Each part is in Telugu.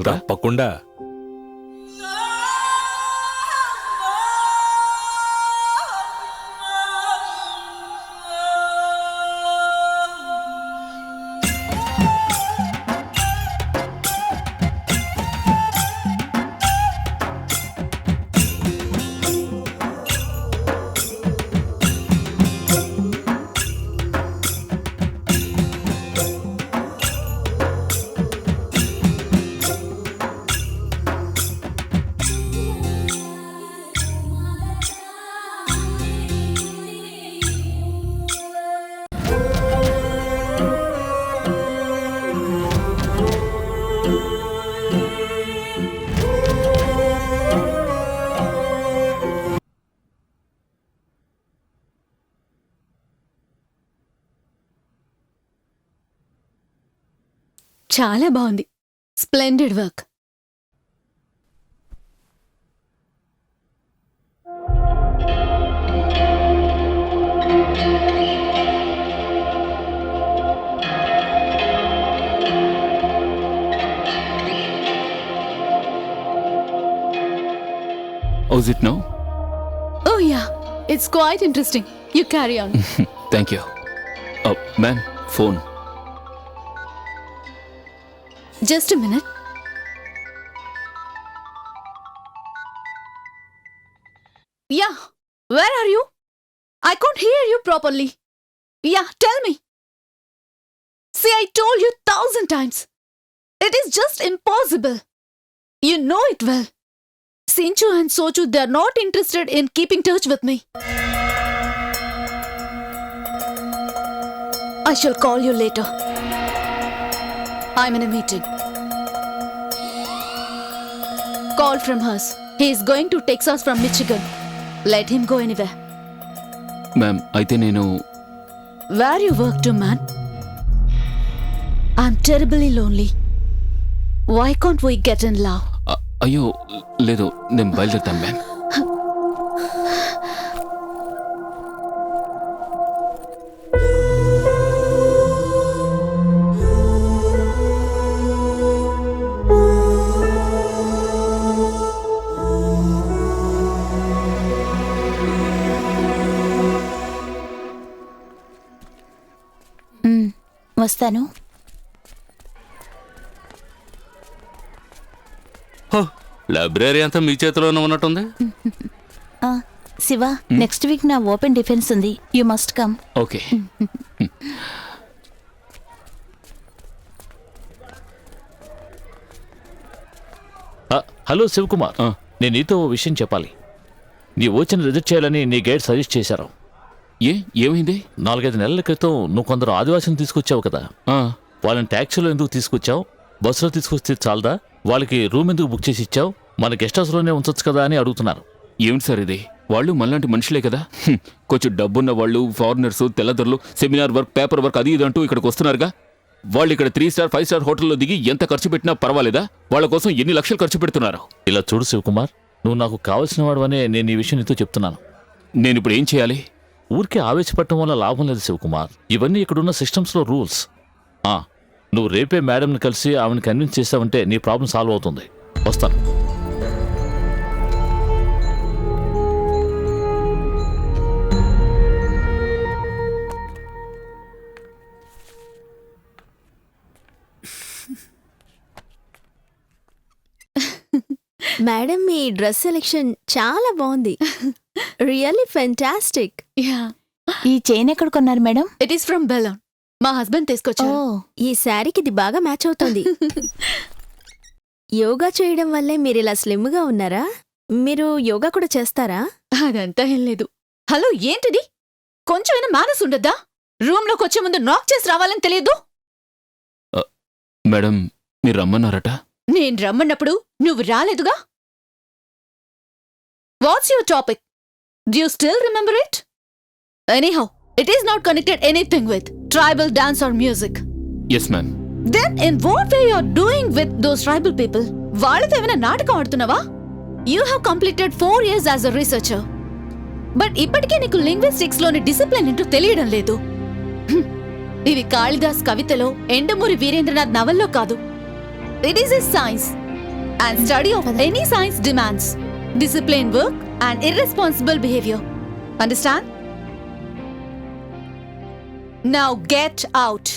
తీసుకెళ్తా. తప్పకుండా. చాలా బాగుంది. Splendid work. How's it now? Oh yeah, it's quite interesting. You carry on. Thank you. Ma'am, phone. Just a minute. Yeah, where are you? I can't hear you properly. Yeah, tell me. See, I told you 1,000 times. It is just impossible. You know it well. Sinchu and Sochu, they are not interested in keeping touch with me. I shall call you later. I'm in a meeting. Call from us. He is going to Texas from Michigan. Let him go anywhere. Ma'am, అయితే నేను Where you work to, man? I'm terribly lonely. Why can't we get in love? అయ్యో లేదు, నేను బయలుదేరుతాను మ్యామ్. వస్తాను. లైబ్రరీ అంతా మీ చేతిలోనే ఉన్నట్టుంది. శివ, నెక్స్ట్ వీక్ నా ఓపెన్ డిఫెన్స్ ఉంది. You must come. Okay. Hello Shivakumar, నేను నీతో ఓ విషయం చెప్పాలి. నీ ఓచెని రిజెక్ట్ చేయాలని నీ గైడ్ సజెస్ట్ చేశారు. ఏమైంది? 4-5 నెలల క్రితం నువ్వు కొందరు ఆదివాసిని తీసుకొచ్చావు కదా, వాళ్ళని ట్యాక్సీలో ఎందుకు తీసుకొచ్చావు? బస్సులో తీసుకొస్తే చాలదా? వాళ్ళకి రూమ్ ఎందుకు బుక్ చేసి ఇచ్చావు? మన గెస్ట్ హౌస్లోనే ఉంచొచ్చు కదా అని అడుగుతున్నారు. ఏమిటి సార్ ఇది? వాళ్ళు మనలాంటి మనుషులే కదా. కొంచెం డబ్బున్న వాళ్ళు, ఫారినర్స్, తెల్లదొరలు, సెమినార్ వర్క్, పేపర్ వర్క్ అది ఇది అంటూ ఇక్కడికి వస్తున్నారుగా. వాళ్ళు ఇక్కడ 3 స్టార్ 5 స్టార్ హోటల్లో దిగి ఎంత ఖర్చు పెట్టినా పర్వాలేదా? వాళ్ళ కోసం ఎన్ని లక్షలు ఖర్చు పెడుతున్నారు? ఇలా చూడు శివకుమార్, నువ్వు నాకు కావాల్సిన వాడువనే నేను ఈ విషయం నీతో చెప్తున్నాను. నేను ఇప్పుడు ఏం చేయాలి? ఊరికే ఆవేశపడటం వల్ల లాభం లేదు శివకుమార్. ఇవన్నీ ఇక్కడున్న సిస్టమ్స్లో రూల్స్. నువ్వు రేపే మేడంని కలిసి ఆమెను కన్విన్స్ చేసావంటే నీ ప్రాబ్లం సాల్వ్ అవుతుంది. వస్తాను. మేడం, మీ డ్రెస్ సెలెక్షన్ చాలా బాగుంది. Really fantastic. Yeah, ఈ చైన్ ఎక్కడ కొన్నారు madam? it is from Bellon. మా హస్బెండ్ తీసుకొచ్చారు. ఈ శారీకి ఇది బాగా మ్యాచ్ అవుతుంది. యోగా చేయడం వల్లే మీరు ఇలా స్లిమ్గా ఉన్నారా? మీరు యోగా కూడా చేస్తారా? అదంతా ఏం లేదు. హలో, ఏంటిది? కొంచెమైనా మేనస్ ఉండద్దా? రూమ్ లోకి వచ్చే ముందు నాక్ చేసి రావాలని తెలియదు? మేడం, మీరు రమ్మన్నారట. నేను రమ్మన్నప్పుడు నువ్వు రాలేదుగా. What's your topic? Do you still remember it? Anyhow, it is not connected anything with tribal dance or music. Yes, ma'am. Then in what way you are doing with those tribal people? వాళ్ళతో ఏమైనా నాటకం ఆడుతున్నావా? You have completed 4 years as a researcher. But ఇప్పటికే నీకు linguistics లోని డిసిప్లిన్ ఏంటో తెలియడం లేదు. ఇవి కాళిదాస్ కవితలో, ఎండమూరి వీరేంద్రనాథ్ నవల్లో కాదు. It is a science. and study of any science demands disciplined work and irresponsible behavior. Understand? Now get out.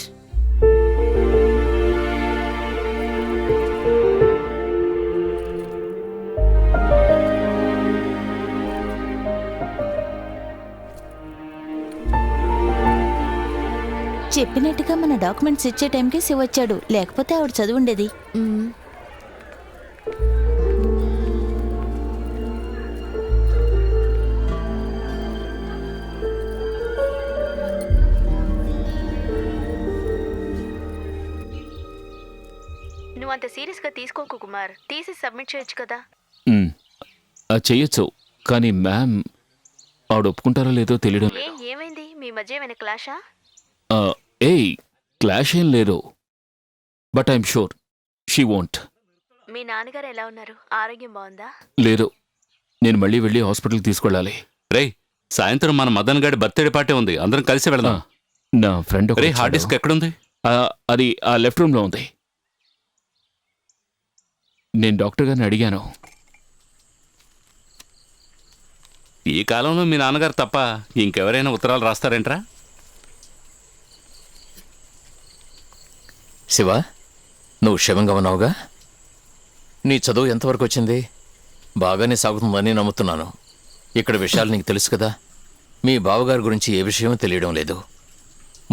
చెప్పినట్టుగా మన డాక్యుమెంట్స్ ఇచ్చే టైంకి శివ వచ్చాడు, లేకపోతే ఆవిడ చదువుండేది. మ్మ్. నువ్వు అంత సీరియస్గా తీసుకోకు కుమార్, తీసి సబ్మిట్ చేయొచ్చు కదా. అది చెయ్యొచ్చు, కానీ మ్యామ్ ఆవిడ ఒప్పుకుంటారో లేదో తెలియడం లేదు. ఏమైంది మీ మధ్య ఏమైనా క్లాషా? ఏయ్, క్లాష్ ఏం లేదు, but I'm sure she won't. మీ నాన్నగారు ఎలా ఉన్నారు? ఆరోగ్యం బాగుందా? లేదు, నేను మళ్ళీ వెళ్ళి హాస్పిటల్కి తీసుకెళ్ళాలి. రేయ్, సాయంత్రం మన మదన్ గారి బర్త్డే పార్టీ ఉంది, అందరం కలిసి వెళదాం. నా ఫ్రెండ్ రే, హార్డ్ డిస్క్ ఎక్కడుంది? అది ఆ లెఫ్ట్ రూమ్లో ఉంది. నేను డాక్టర్ గారిని అడిగాను. ఈ కాలంలో మీ నాన్నగారు తప్ప ఇంకెవరైనా ఉత్తరాలు రాస్తారేంట్రా? శివ, నువ్వు క్షేమంగా ఉన్నావుగా? నీ చదువు ఎంతవరకు వచ్చింది? బాగానే సాగుతుందని నమ్ముతున్నాను. ఇక్కడ విషయాలు నీకు తెలుసు కదా. మీ బావగారి గురించి ఏ విషయమూ తెలియడం లేదు.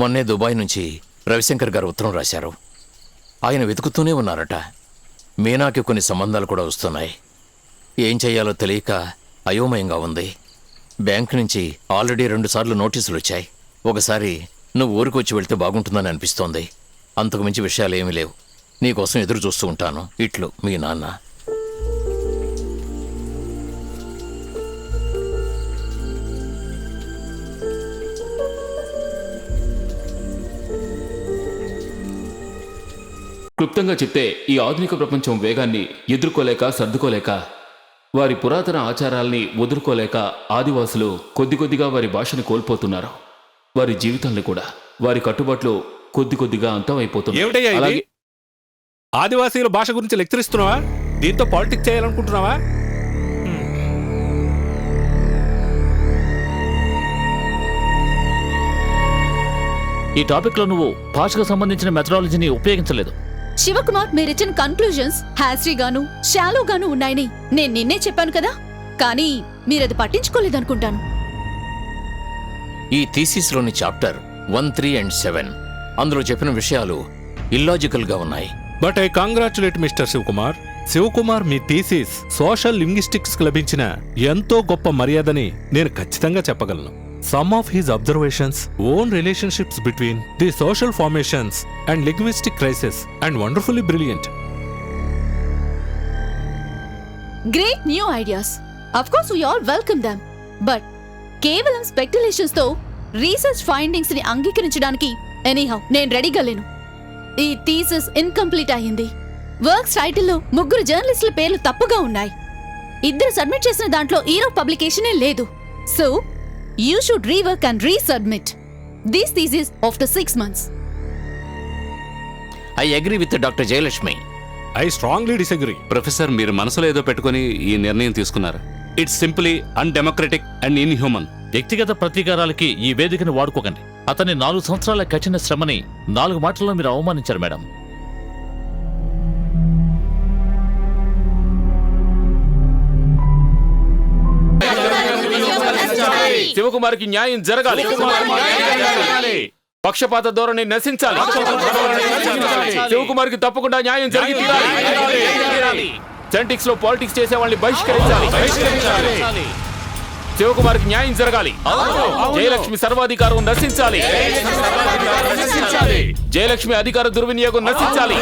మొన్నే దుబాయ్ నుంచి రవిశంకర్ గారు ఉత్తరం రాశారు. ఆయన వెతుకుతూనే ఉన్నారట. మీనాకి కొన్ని సంబంధాలు కూడా వస్తున్నాయి. ఏం చెయ్యాలో తెలియక అయోమయంగా ఉంది. బ్యాంక్ నుంచి ఆల్రెడీ 2 సార్లు నోటీసులు వచ్చాయి. ఒకసారి నువ్వు ఊరికి వచ్చి వెళ్తే బాగుంటుందని అనిపిస్తోంది. అంతకు మించి విషయాలు ఏమీ లేవు. నీకోసం ఎదురు చూస్తూ ఉంటాను. ఇట్లు మీ నాన్న. క్లుప్తంగా చెప్తే, ఈ ఆధునిక ప్రపంచం వేగాన్ని ఎదుర్కోలేక సర్దుకోలేక, వారి పురాతన ఆచారాల్ని వదులుకోలేక ఆదివాసులు కొద్ది కొద్దిగా వారి భాషను కోల్పోతున్నారు. వారి జీవితాలను కూడా, వారి కట్టుబాట్లు కొద్ది కొద్దిగా అంతమైపోతున్నాయి. ఏమిటయ్యా ఇది? అలాగే ఆదివాసీల భాష గురించి లెక్చర్ ఇస్తున్నావా? దీంతో పాలిటిక్స్ చేయాలనుకుంటున్నావా? ఈ టాపిక్లో నువ్వు భాషకు సంబంధించిన మెథడాలజీని ఉపయోగించలేదు. శివకుమార్, మీరిచ్చిన కన్క్లూజన్స్ హ్యాస్రీ గాను షాలో గాను ఉన్నాయని నేను నిన్నే చెప్పాను కదా, కానీ మీరది పట్టించుకోలేదనుకుంటాను. ఈ థీసిస్లోని చాప్టర్ 1, 3 and 7 అందులో చెప్పిన విషయాలు ఇల్లాజికల్గా ఉన్నాయి. But I congratulate Mister Shivakumar. Shivakumar, మీ థీసిస్ సోషల్ లింగ్విస్టిక్స్ లభించిన ఎంతో గొప్ప మర్యాదని నేను ఖచ్చితంగా చెప్పగలను. Some of his observations on relationships between the social formations and linguistic crisis and wonderfully brilliant. Great new ideas. Of course we all welcome them. But కేవలం స్పెక్యులేషన్స్ తో రీసెర్చ్ ఫైండింగ్స్ ని అంగీకరించడానికి ఎనీహౌ నేను రెడీగా లేను. ఈ థీసిస్ ఇన్కంప్లీట్ అయ్యింది. వర్క్స్ టైటిల్లో 3 జర్నలిస్టుల పేర్లు తప్పుగా ఉన్నాయి. 2 సబ్మిట్ చేసిన దాంట్లో ఈరో పబ్లికేషనే లేదు. So you should rework and resubmit this thesis after 6 months. I agree with doctor Jayalakshmi. I strongly disagree. Professor, మీరు మనసులో ఏదో పెట్టుకుని ఈ నిర్ణయం తీసుకున్నారు. It's simply undemocratic and inhuman. వ్యక్తిగత ప్రతీకారాలకి ఈ వేదికను వాడుకోకండి. అతని 4 సంవత్సరాల కఠిన శ్రమని 4 మాటల్లో మీరు అవమానించారు మేడం. శివకుమార్కి న్యాయం జరగాలి. పక్షపాత ధోరణి నశించాలి. శివకుమార్కి తప్పకుండా న్యాయం జరిగి తీరాలి. సెంటిక్స్ లో పాలిటిక్స్ చేసే వాళ్ళని బహిష్కరించాలి. శివకుమార్కి న్యాయం జరగాలి. జయలక్ష్మి సర్వాధికారం నశించాలి. జయలక్ష్మి అధికార దుర్వినియోగం నశించాలి.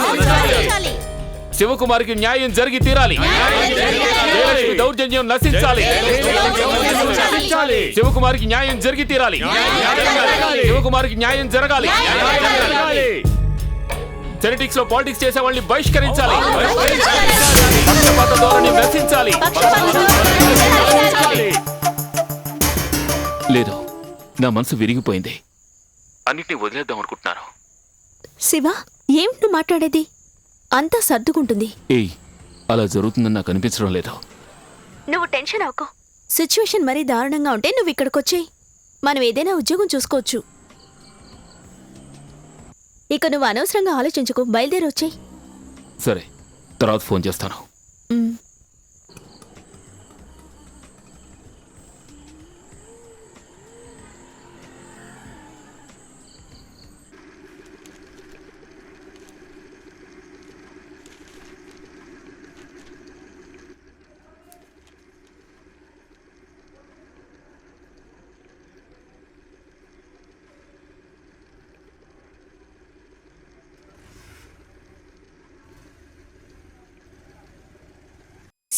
శివకుమార్కి న్యాయం జరిగి తీరాలి. జయలక్ష్మి దౌర్జన్యం నశించాలి. శివకుమార్కి న్యాయం జరిగి తీరాలి. శివకుమార్కి న్యాయం జరగాలి. సెనటిక్స్ లో పాలిటిక్స్ చేసే వాళ్ళని బహిష్కరించాలి. పక్షపాత ధోరణి నశించాలి. లేదు, నా మనసు విరిగిపోయింది. అన్నిటినీ వదిలేద్దాం అనుకుంటున్నాను. శివ, ఏమిటి నువ్వు మాట్లాడేది? అంతా సర్దుకుంటుంది. ఏయ్, అలా జరుగుతుందని నాకు అనిపించడం లేదు. నువ్వు టెన్షన్ అవ్వకు. సిచ్యువేషన్ మరీ దారుణంగా ఉంటే నువ్వు ఇక్కడికొచ్చేయి. మనం ఏదైనా ఉద్యోగం చూసుకోవచ్చు. ఇక నువ్వు అనవసరంగా ఆలోచించుకో, బయలుదేరి వచ్చేయి. సరే, తర్వాత ఫోన్ చేస్తాను.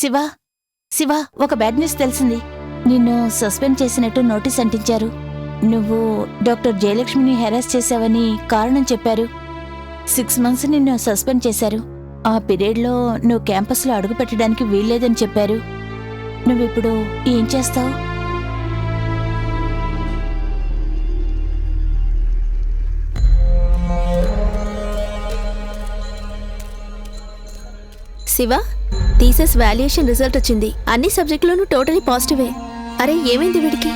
శివ, శివ, ఒక బ్యాడ్ న్యూస్ తెలిసింది. నిన్ను సస్పెండ్ చేసినట్టు నోటీస్ అంటించారు. నువ్వు డాక్టర్ జయలక్ష్మిని హెరాస్ చేశావని కారణం చెప్పారు. 6 months నిన్ను సస్పెండ్ చేశారు. ఆ పీరియడ్లో నువ్వు క్యాంపస్లో అడుగు పెట్టడానికి వీల్లేదని చెప్పారు. నువ్విప్పుడు ఏం చేస్తావు? శివ, థీసిస్ వాల్యుయేషన్ రిజల్ట్ వచ్చింది. అన్ని సబ్జెక్టులోనూ టోటలీ పాజిటివే. అరే, ఏమైంది వీడికి?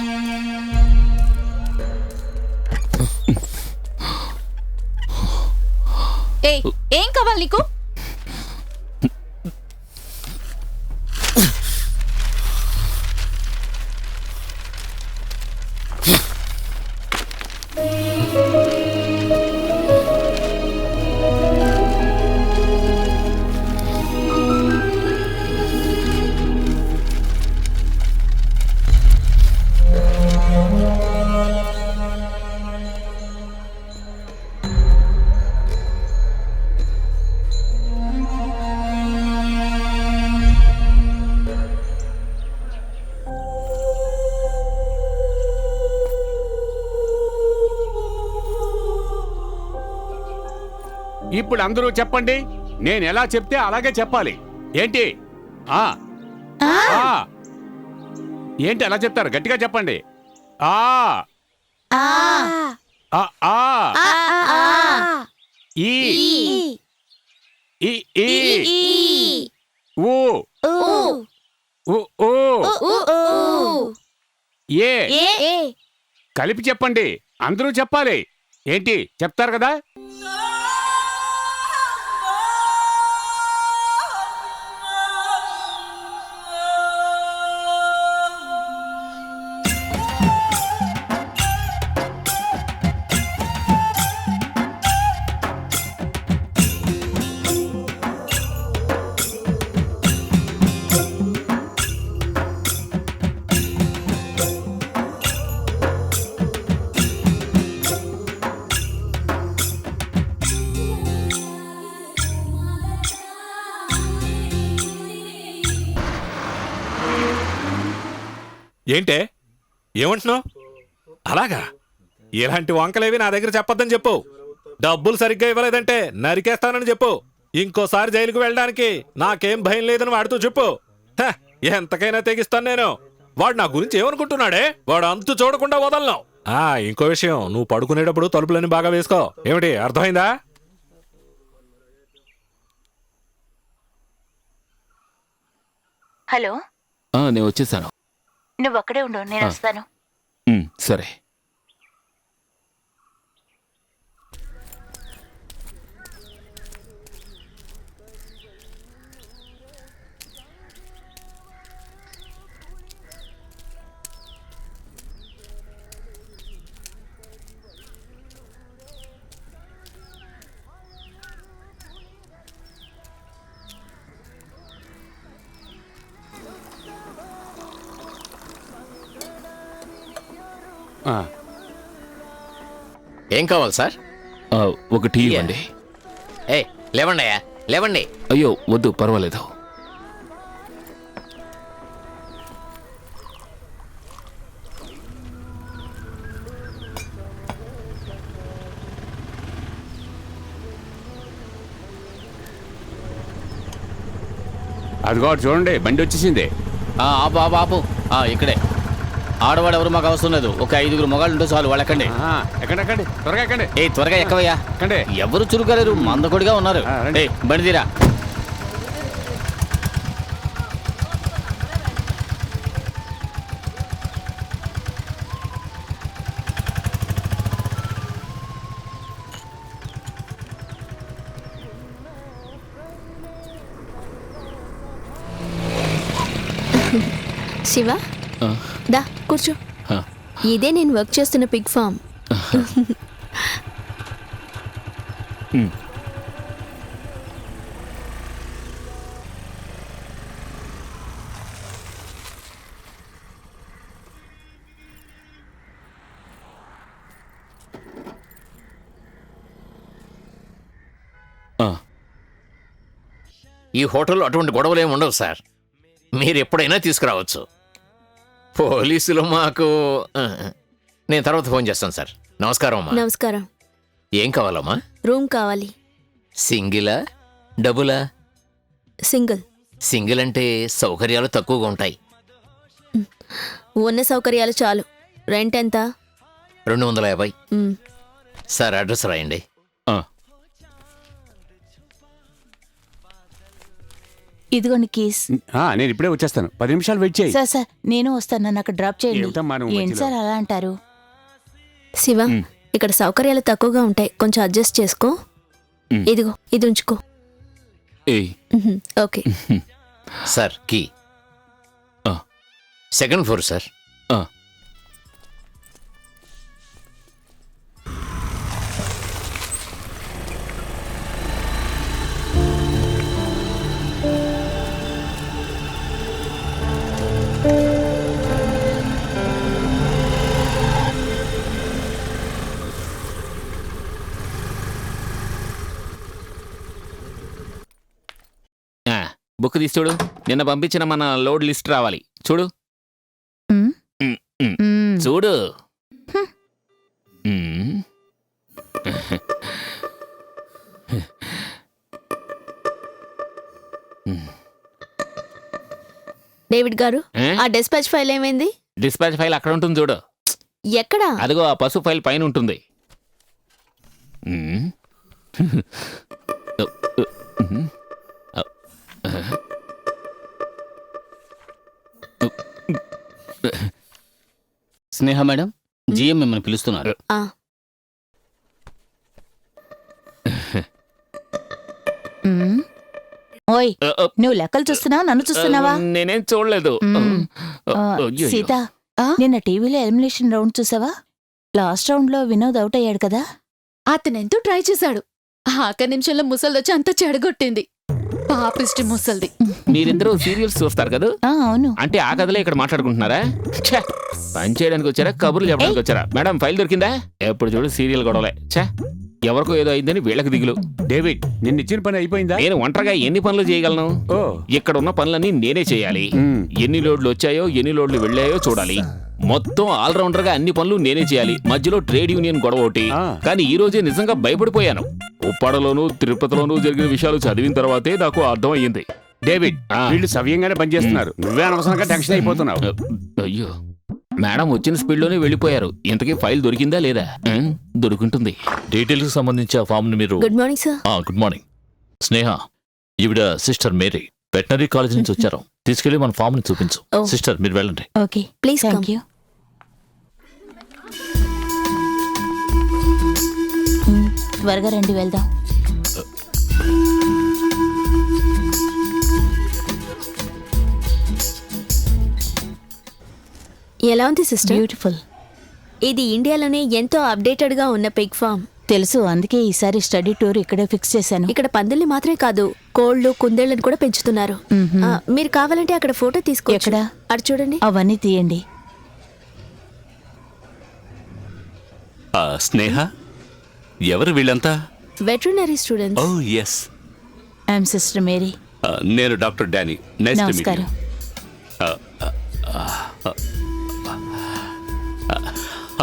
ఏం కావాలి నీకు? ఇప్పుడు అందరూ చెప్పండి. నేను ఎలా చెప్తే అలాగే చెప్పాలి. ఏంటి? ఆ ఆ ఏంటి అలా చెప్తారు? గట్టిగా చెప్పండి. ఆ ఆ ఆ ఈ ఈ ఈ ఊ ఊ ఊ ఏ కలిపి చెప్పండి. అందరూ చెప్పాలి. ఏంటి చెప్తారు కదా? ఏంటే ఏమంటున్నావు? అలాగా ఇలాంటి వంకలేవి నా దగ్గర చెప్పొద్దని చెప్పు. డబ్బులు సరిగ్గా ఇవ్వలేదంటే నరికేస్తానని చెప్పు. ఇంకోసారి జైలుకు వెళ్ళడానికి నాకేం భయం లేదని వాడితో చెప్పు. ఎంతకైనా తెగిస్తాను నేను. వాడు నా గురించి ఏమనుకుంటున్నాడే? వాడు అంతు చూడకుండా వదలను. ఇంకో విషయం, నువ్వు పడుకునేటప్పుడు తలుపులన్నీ బాగా వేసుకో. ఏమిటి, అర్థమైందా? హలో, నేను వచ్చేసాను. నువ్వు అక్కడే ఉండు, నేను వస్తాను. సరే. ఏం కావాలి సార్? ఒక టీ ఇవ్వండి. లేవండి అయ్యా, లేవండి. అయ్యో వద్దు, పర్వాలేదు. అదిగో చూడండి, బండి వచ్చేసింది. ఆపు ఆపు ఆపు. ఇక్కడే. ఆడవాడు ఎవరు మాకు అవసరం లేదు. ఒక 5 మొగాళ్ళు ఉంటే చాలు. వాళ్ళు ఎక్కండి. ఎక్కండి, త్వరగా ఎక్కండి. త్వరగా ఎక్కవయ్యా. ఎక్కండి. ఎవరు చురుకలేరు, మందకొడిగా ఉన్నారు. బండి తీరా. శివ ఆ, దా కూర్చో. ఆ. ఇదే నేను వర్క్ చేస్తున్న పిగ్ ఫామ్. ఉమ్. ఆ, ఈ హోటల్లో అటువంటి గొడవలు ఏమి ఉండవు సార్. మీరు ఎప్పుడైనా తీసుకురావచ్చు. పోలీసులు మాకు నేను తర్వాత ఫోన్ చేస్తాను సార్. నమస్కారం అమ్మా. నమస్కారం. ఏం కావాలమ్మా? రూమ్ కావాలి. సింగిలా డబులా? సింగిల్. సింగిల్ అంటే సౌకర్యాలు తక్కువగా ఉంటాయి. ఉన్న సౌకర్యాలు చాలు. రెంట్ ఎంత? 250. మ్, సార్ అడ్రస్ రాయండి. ఆ. ఇదిగోండి కీస్. నేను ఇప్పుడే వచ్చేస్తాను, 10 నిమిషాలు వెయిట్ చేయి. సార్ సార్ నేను వస్తాను, నన్ను అక్కడ డ్రాప్ చేయండి. ఏమిటమ్మా నువ్వు ఏంటి మధ్యలో? సార్ అలా అంటారు? శివ మ్. ఇక్కడ సౌకర్యాలు తక్కువగా ఉంటాయి, కొంచెం అడ్జస్ట్ చేసుకో. మ్. ఇదిగో ఇది ఉంచుకో. ఏయ్ ఓకే. Sir key. ఆ. Second floor sir. ఆ. బుక్ తీసి చూడు. నిన్న పంపించిన మన లోడ్ లిస్ట్ రావాలి. చూడు. మ్? మ్, మ్. మ్. చూడు. మ్. డేవిడ్ గారు, ఏ? ఆ డిస్పాచ్ ఫైల్ ఏమైంది? డిస్పాచ్ ఫైల్ అక్కడ ఉంటుంది చూడు. ఎక్కడా? అదిగో ఆ పసు ఫైల్ పైన ఉంటుంది. మ్. స్నేహ మేడం, జిఎం మిమ్మల్ని పిలుస్తున్నారు. ఆ, మ్? ఓయ్, నువ్వు లెక్కలు చూస్తున్నావా, నన్ను చూస్తున్నావా? నేనేం చూడలేదు. మ్. ఆ, అయ్యయ్యో. సీత, నిన్న టీవీలో ఎలిమినేషన్ రౌండ్ చూసావా? లాస్ట్ రౌండ్ లో వినోద్ అవుట్ అయ్యాడు కదా. అతనెంతో ట్రై చేశాడు. ఆఖరి నిమిషంలో ముసల్దొచ్చి అంతా చెడగొట్టింది. పాపిష్టి ముసల్ది. మీరిద్దరూ సీరియల్స్ చూస్తారు కదా? అవును. అంటే ఆ కథలే ఇక్కడ మాట్లాడుకుంటున్నారా? ఛే! పని చేయడానికి వచ్చారా, కబుర్లు చెప్పడానికి వచ్చారా? మేడం ఫైల్ దొరికిందా? ఎప్పుడు చూడు సీరియల్ గొడవలే. ఛే! ఎవరికో ఏదో అయిందని వీళ్ళకి దిగులు. డేవిడ్, నిన్న ఇచ్చిన పని అయిపోయిందా? నేను ఒంటరిగా ఎన్ని పనులు చేయగలను? ఓ. ఇక్కడ ఉన్న పనులన్నీ నేనే చేయాలి. ఎన్ని లోడ్లు వచ్చాయో ఎన్ని లోడ్లు వెళ్ళాయో చూడాలి. మొత్తం ఆల్రౌండర్ గా అన్ని పనులు నేనే చేయాలి. మధ్యలో ట్రేడ్ యూనియన్ గొడవ ఒకటి. కానీ ఈ రోజే నిజంగా భయపడిపోయాను. ఉప్పాడలోనూ తిరుపతిలోనూ జరిగిన విషయాలు చదివిన తర్వాతే నాకు అర్థం అయ్యింది. డేవిడ్, వీళ్ళు సవ్యంగానే పనిచేస్తున్నారు, నువ్వే అనవసరంగా టెన్షన్ అయిపోతున్నావు. అయ్యో, మేడం వచ్చిన స్పీడ్లోనే వెళ్ళిపోయారు. ఇంతకీ ఫైల్ దొరికిందా లేదా? దొరుకుంటుంది. డీటెయిల్స్ సంబంధించి ఆ ఫామ్ ని మీరు. Good morning sir. Good morning. Sneha, ఈవిడ సిస్టర్ మేరీ, వెటనరీ కాలేజ్ నుంచి వచ్చారు. తీసుకెళ్లి మన ఫామ్ ని చూపించు. ఓ. సిస్టర్ మీరు వెళ్ళండి. Okay, please come. Thank you. త్వరగా రండి, వెళ్దాం. ఎలా ఉంది సిస్టర్? బ్యూటిఫుల్. ఇది ఇండియాలోనే ఎంతో అప్డేటెడ్ గా ఉన్న పిగ్ ఫామ్. తెలుసు, అందుకే ఈసారి స్టడీ టూర్ ఇక్కడే ఫిక్స్ చేశాను. ఇక్కడ పందుల్ని మాత్రమే కాదు, కోళ్లు కుందేళ్లను కూడా పెంచుతున్నారు. మ్హూ. మీరు కావాలంటే అక్కడ ఫోటో తీసుకోవచ్చు. ఎక్కడ? అటు చూడండి. అవన్నీ తీయండి. స్నేహ, ఎవరు వీళ్ళంతా? Veterinary students. Oh yes, I'm sister Mary. నేను doctor Danny. Nice to meet you. నమస్కారం.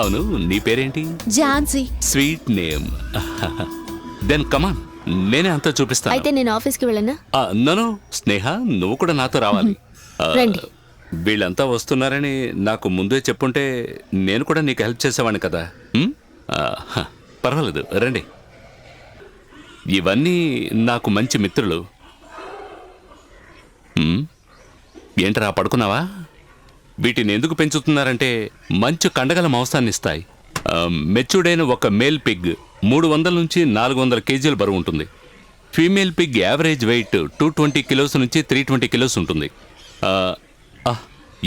అవును, నీ పేరేంటి? Jhansi. Sweet name. Then come on, నేనే అంతా చూపిస్తాను. అయితే నేను ఆఫీస్కి వెళ్ళనా? నో, స్నేహ, నువ్వు కూడా నాతో రావాలి. రండి. వీళ్ళంతా వస్తున్నారని నాకు ముందే చెప్పుంటే నేను కూడా నీకు హెల్ప్ చేసేవాడిని కదా. పర్వాలేదు, రండి. ఇవన్నీ నాకు మంచి మిత్రులు. ఏంట్రా పడుకున్నావా? వీటిని ఎందుకు పెంచుతున్నారంటే మంచి కండగల మాంసాన్ని ఇస్తాయి. మెచ్యూర్డైన ఒక మేల్ పిగ్ 300 నుంచి 400 కేజీల బరువు ఉంటుంది. Female Pig average wait 220 kilos నుంచి 320 కిలోస్ ఉంటుంది.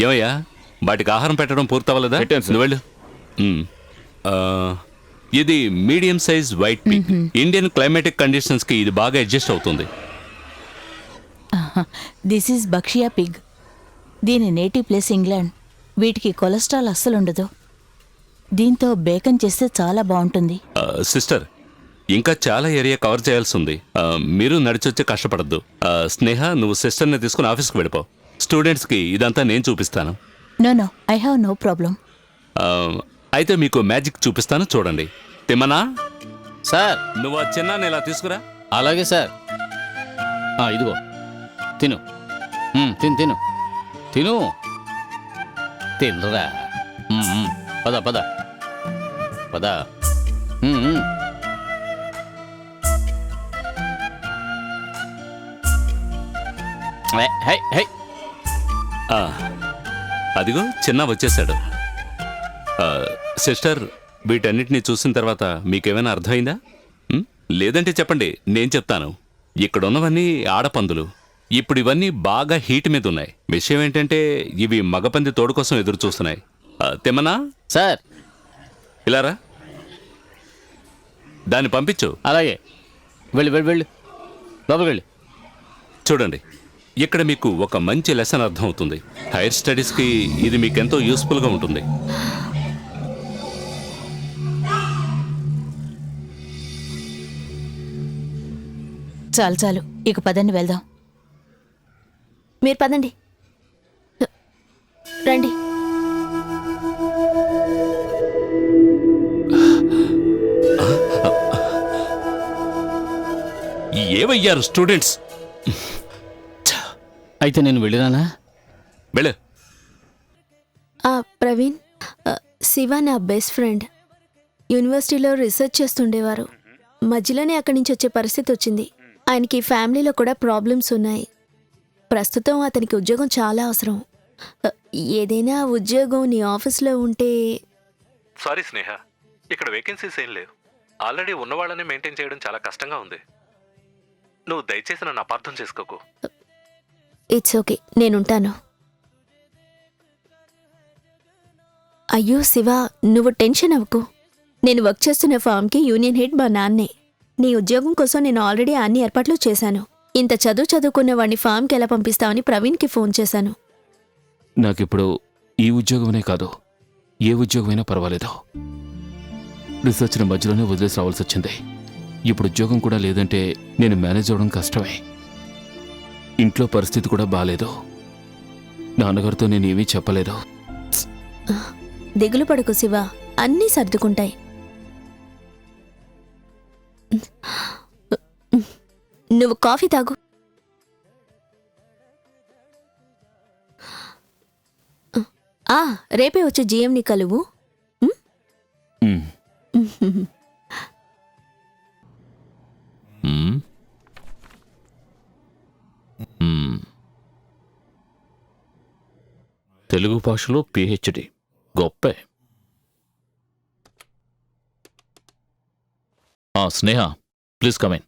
ఏమయ్యా వాటికి ఆహారం పెట్టడం పూర్తవ్వలేదా? పెట్టాను సార్. నువ్వు వెళ్ళు. ఆ, ఇది medium size white pig. Indian climatic conditions కి ఇది బాగా అడ్జస్ట్ అవుతుంది. This is Berkshire pig. దీని నేటివ్ ప్లేస్ ఇంగ్లాండ్. వీటికి కొలెస్ట్రాల్ అస్సలుండదు. దీంతో బేకన్ చేస్తే చాలా బాగుంటుంది. సిస్టర్, ఇంకా చాలా ఏరియా కవర్ చేయాల్సి ఉంది. మీరు నడిచొచ్చే కష్టపడద్దు. స్నేహ, నువ్వు సిస్టర్ని తీసుకుని ఆఫీస్కి వెళ్ళిపో. స్టూడెంట్స్కి ఇదంతా నేను చూపిస్తాను. No I have no problem. అయితే మీకు మ్యాజిక్ చూపిస్తాను, చూడండి. తిమ్మనా, సార్. నువ్వు ఆ చిన్నాన్ని ఇలా తీసుకురా. అలాగే సార్. ఇదిగో తిను. తిను తిను తిను తినరా. పద పద పద. High high. అదిగో చిన్న వచ్చేసాడు. సిస్టర్, వీటన్నిటిని చూసిన తర్వాత మీకేమైనా అర్థమైందా? లేదంటే చెప్పండి, నేను చెప్తాను. ఇక్కడ ఉన్నవన్నీ ఆడపందులు. ఇప్పుడు ఇవన్నీ బాగా హీట్ మీద ఉన్నాయి. విషయం ఏంటంటే ఇవి మగపంది తోడు కోసం ఎదురు చూస్తున్నాయి. తెమ్మనా సార్, ఇలారా, దాన్ని పంపించు. అలాగే. వెళ్ళు వెళ్ళు వెళ్ళు, లోపలికి వెళ్ళు. చూడండి, ఇక్కడ మీకు ఒక మంచి లెసన్ అర్థమవుతుంది. హైయర్ స్టడీస్కి ఇది మీకెంతో యూస్ఫుల్గా ఉంటుంది. చాలు చాలు, ఇక పదండి వెళ్దాం. మీరు పదండి, రండి. ఏవయ్యారు స్టూడెంట్స్? అయితే నేను వెళ్ళిరానా? వెళ్ళు. ప్రవీణ్, శివ నా బెస్ట్ ఫ్రెండ్. యూనివర్సిటీలో రీసెర్చ్ చేస్తుండేవారు. మధ్యలోనే అక్కడి నుంచి వచ్చే పరిస్థితి వచ్చింది. ఆయనకి ఫ్యామిలీలో కూడా ప్రాబ్లమ్స్ ఉన్నాయి. ప్రస్తుతం అతనికి ఉద్యోగం చాలా అవసరం. ఏదైనా ఉద్యోగం నీ ఆఫీస్లో ఉంటే. సారీ స్నేహ, ఇక్కడ వేకెన్సీస్ ఏం లేవు. ఆల్రెడీ ఉన్నవాళ్ళని మెయింటైన్ చేయడం చాలా కష్టంగా ఉంది. నువ్వు దయచేసి నన్ను అపార్థం చేసుకోకు. ఇట్స్ ఓకే, నేనుంటాను. అయ్యో శివ, నువ్వు టెన్షన్ అవ్వకు. నేను వర్క్ చేస్తున్న ఫామ్కి యూనియన్ హెడ్ మా నాన్నే. నీ ఉద్యోగం కోసం నేను ఆల్రెడీ అన్ని ఏర్పాట్లు చేశాను. ఇంత చదువుకున్న వాడిని ఫామ్కి ఎలా పంపిస్తావని ప్రవీణ్కి ఫోన్ చేశాను. నాకిప్పుడు ఈ ఉద్యోగమనే కాదు, ఏ ఉద్యోగమైనా పర్వాలేదు. రీసెర్చ్ని మధ్యలోనే వదిలేసి రావాల్సి వచ్చింది. ఇప్పుడు ఉద్యోగం కూడా లేదంటే నేను మేనేజ్ అవ్వడం కష్టమే. ఇంట్లో పరిస్థితి కూడా బాలేదు. నాన్నగారితో నేను ఏమీ చెప్పలేదు. దిగులు పడకు శివ, అన్నీ సర్దుకుంటాయి. నువ్వు కాఫీ తాగు. రేపే వచ్చి జిఎంని కలువు. తెలుగు భాషలో పిహెచ్డి గొప్పే. Sneha, please come in.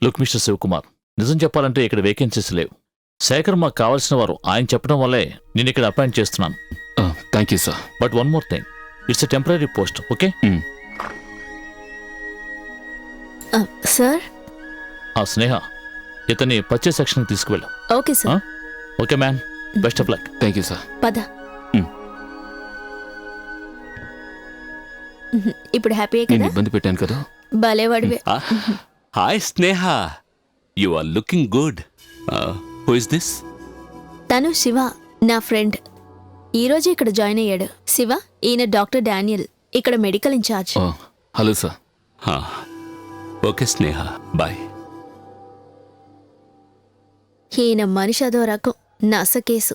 Look mister Shivakumar, నిజం చెప్పాలంటే ఇక్కడ వేకెన్సీస్ లేవు. శేఖర్ మాకు కావాల్సిన వారు. ఆయన చెప్పడం వల్లే నేను ఇక్కడ అపాయింట్ చేస్తున్నాను. Thank you sir. But one more thing, it's a temporary post, okay? Sir. Sneha, ఇతన్ని పర్చేస్ సెక్షన్కి తీసుకువెళ్ళు. Okay sir. Okay man, best of luck. Thank you sir. పద. ఇప్పుడు హ్యాపీయే నేను కదా? ఇబ్బంది పెట్టాను కదా? భలేవాడివే. Hi Sneha, you are looking good. Who is this? తను శివ, నా ఫ్రెండ్. ఈరోజు ఇక్కడ జాయిన్ అయ్యాడు. శివ, ఈయన డాక్టర్ డానియల్, ఇక్కడ medical incharge. Hello sir. Okay Sneha, bye. ఈయన మనిషి అదో రకం, నసకేసు.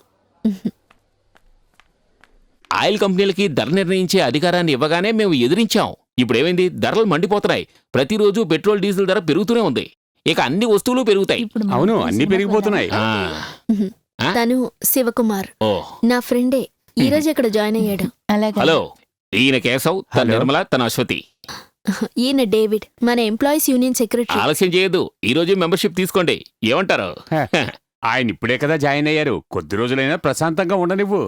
ఆయిల్ కంపెనీలకి ధర నిర్ణయించే అధికారాన్ని ఇవ్వగానే మేము ఎదిరించాం. ఇప్పుడేమైంది? ధరలు మండిపోతున్నాయి. ప్రతిరోజు పెట్రోల్ డీజిల్ ధర పెరుగుతూనే ఉంది. ఇక అన్ని వస్తువులు పెరుగుతాయి. అవును, అన్ని పెరిగిపోతున్నాయి. తను శివకుమార్, నా ఫ్రెండే. ఈరోజు ఇక్కడ జాయిన్ అయ్యాడు. హలో, ఈయన కేశవ్, తన నిర్మల, తన అశ్వతి. ఈయన డేవిడ్, మన ఎంప్లాయీస్ యూనియన్ సెక్రటరీ. ఆలస్యం చేయొద్దు, ఈ రోజు మెంబర్షిప్ తీసుకోండి. ఏమంటారు? ఆయన ఇప్పుడే కదా జాయిన్ అయ్యారు, కొద్ది రోజులైనా ప్రశాంతంగా ఉండనివ్వు.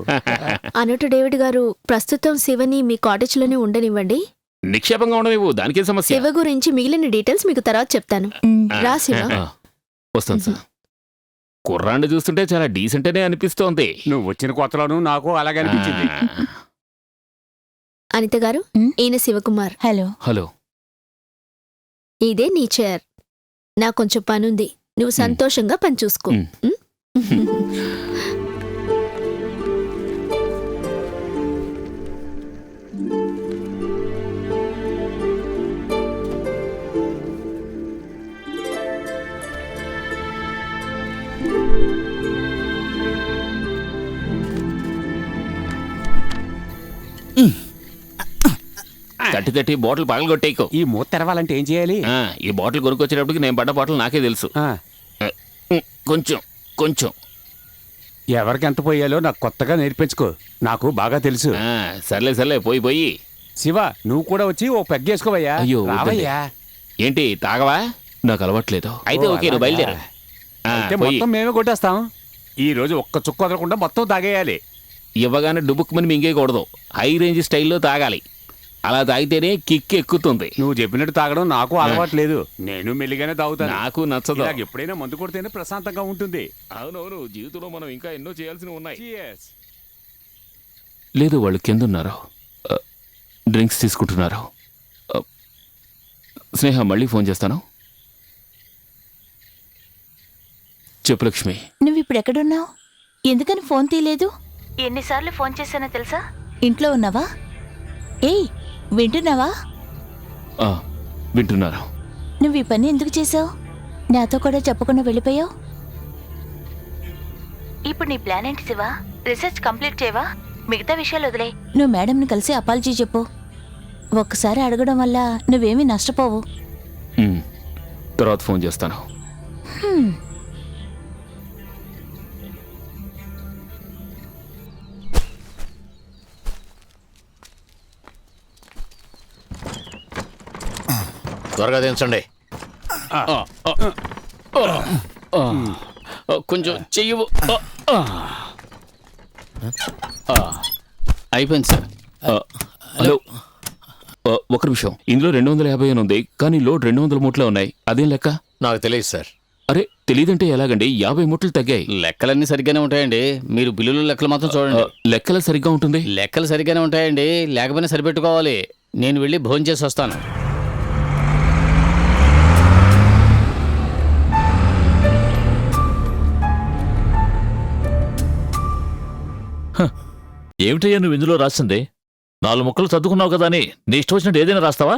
అన్నట్టు డేవిడ్ గారు, ప్రస్తుతం శివని మీ కాటేజ్లోనే ఉండనివ్వండి. నిక్షేపంగా ఉండవు, దానికేం సమస్య. శివ గురించి మిగిలిన డీటెయిల్స్ మీకు తర్వాత చెప్తాను. రా శివ. వస్తాను సార్. కుర్రాండి చూస్తుంటే చాలా డీసెంట్ అనే అనిపిస్తోంది. నువ్వు వచ్చిన కొత్తలోనూ నాకు అలాగే అనిపించింది. అనిత గారు, ఈయన శివకుమార్. హలో. హలో. ఇదే నీ చైర్. నాకు కొంచెం పనుంది, నువ్వు సంతోషంగా పని చూసుకో. తట్టి బాటిల్ పగలగొట్టేయకు. ఈ మూత తెరవాలంటే ఏం చేయాలి? ఈ బాటిల్ కొనుక్కొచ్చేటప్పటికి నేను పడ్డ బాటిల్ నాకే తెలుసు. కొంచెం కొంచెం ఎవరికి ఎంత పోయాలో నాకు కొత్తగా నేర్పించుకో, నాకు బాగా తెలుసు. సర్లే సర్లే, పోయి. శివ, నువ్వు కూడా వచ్చి ఓ పెగ్గేసుకోవయ్యా. అయ్యో, రావయ్యా. ఏంటి తాగవా? నాకు అలవాట్లేదు. అయితే ఓకే, నువ్వు బయలుదేరు. అంటే మొత్తం మేమే కొట్టేస్తాం. ఈ రోజు ఒక్క చుక్క వదలకుండా మొత్తం తాగేయాలి. ఇవ్వగానే డుబుక్కుమని మింగేయకూడదు, హై రేంజ్ స్టైల్లో తాగాలి. అలా తాగితేనే కిక్ ఎక్కుతుంది. నువ్వు చెప్పినట్టు తాగడం నాకు అలవాటు లేదు, నేను మెల్లిగానే తాగుతాను. నాకు నచ్చదు. నాకు ఎప్పుడైనా మందు కొడితేనే ప్రశాంతంగా ఉంటుంది. అవునవును, జీవితంలో మనం ఇంకా ఎన్నో చేయాల్సినవి ఉన్నాయి. Cheers. లేదు, వాళ్ళు కిందున్నారు, డ్రింక్స్ తీసుకుంటున్నారు. స్నేహ, మళ్ళీ ఫోన్ చేస్తాను. చెప్పు లక్ష్మి. నువ్వు ఇప్పుడు ఎక్కడున్నావు? ఎందుకని ఫోన్ తీయలేదు? ఎన్నిసార్లు ఫోన్ చేశానో తెలుసా? ఇంట్లో ఉన్నావా? ఏయ్, వింటున్నావా? వింటున్నారు. నువ్వు ఈ పని ఎందుకు చేసావు? నాతో కూడా చెప్పకుండా వెళ్ళిపోయావు. ఇప్పుడు నీ ప్లాన్ ఏంటి శివ? రీసెర్చ్ కంప్లీట్ చేయవా? మిగతా విషయాలు వదిలే. నువ్వు మేడంని కలిసి అపాలజీ చెప్పు. ఒక్కసారి అడగడం వల్ల నువ్వేమీ నష్టపోవు. తర్వాత ఫోన్ చేస్తాను. త్వరగా దించండి. కొంచెం చెయ్యవు. అయిపోయింది సార్. హలో, ఒక నిమిషం. ఇందులో 250 అని ఉంది, కానీ లోడ్ 200 మూట్లే ఉన్నాయి. అదేం లెక్క? నాకు తెలియదు సార్. అరే, తెలియదంటే ఎలాగండి? 50 మూటలు తగ్గాయి. లెక్కలన్నీ సరిగ్గానే ఉంటాయండి, మీరు బిల్లులు లెక్కలు మాత్రం చూడండి. లెక్కలు సరిగ్గా ఉంటుంది. లెక్కలు సరిగ్గానే ఉంటాయండి, లేకపోయినా సరిపెట్టుకోవాలి. నేను వెళ్ళి భోజనం చేసి వస్తాను. ఏమిటయ్యా నువ్వు ఇందులో రాసింది? 4 ముక్కలు చదువుకున్నావు కదా అని నీ ఇష్టం వచ్చినట్టు ఏదైనా రాస్తావా?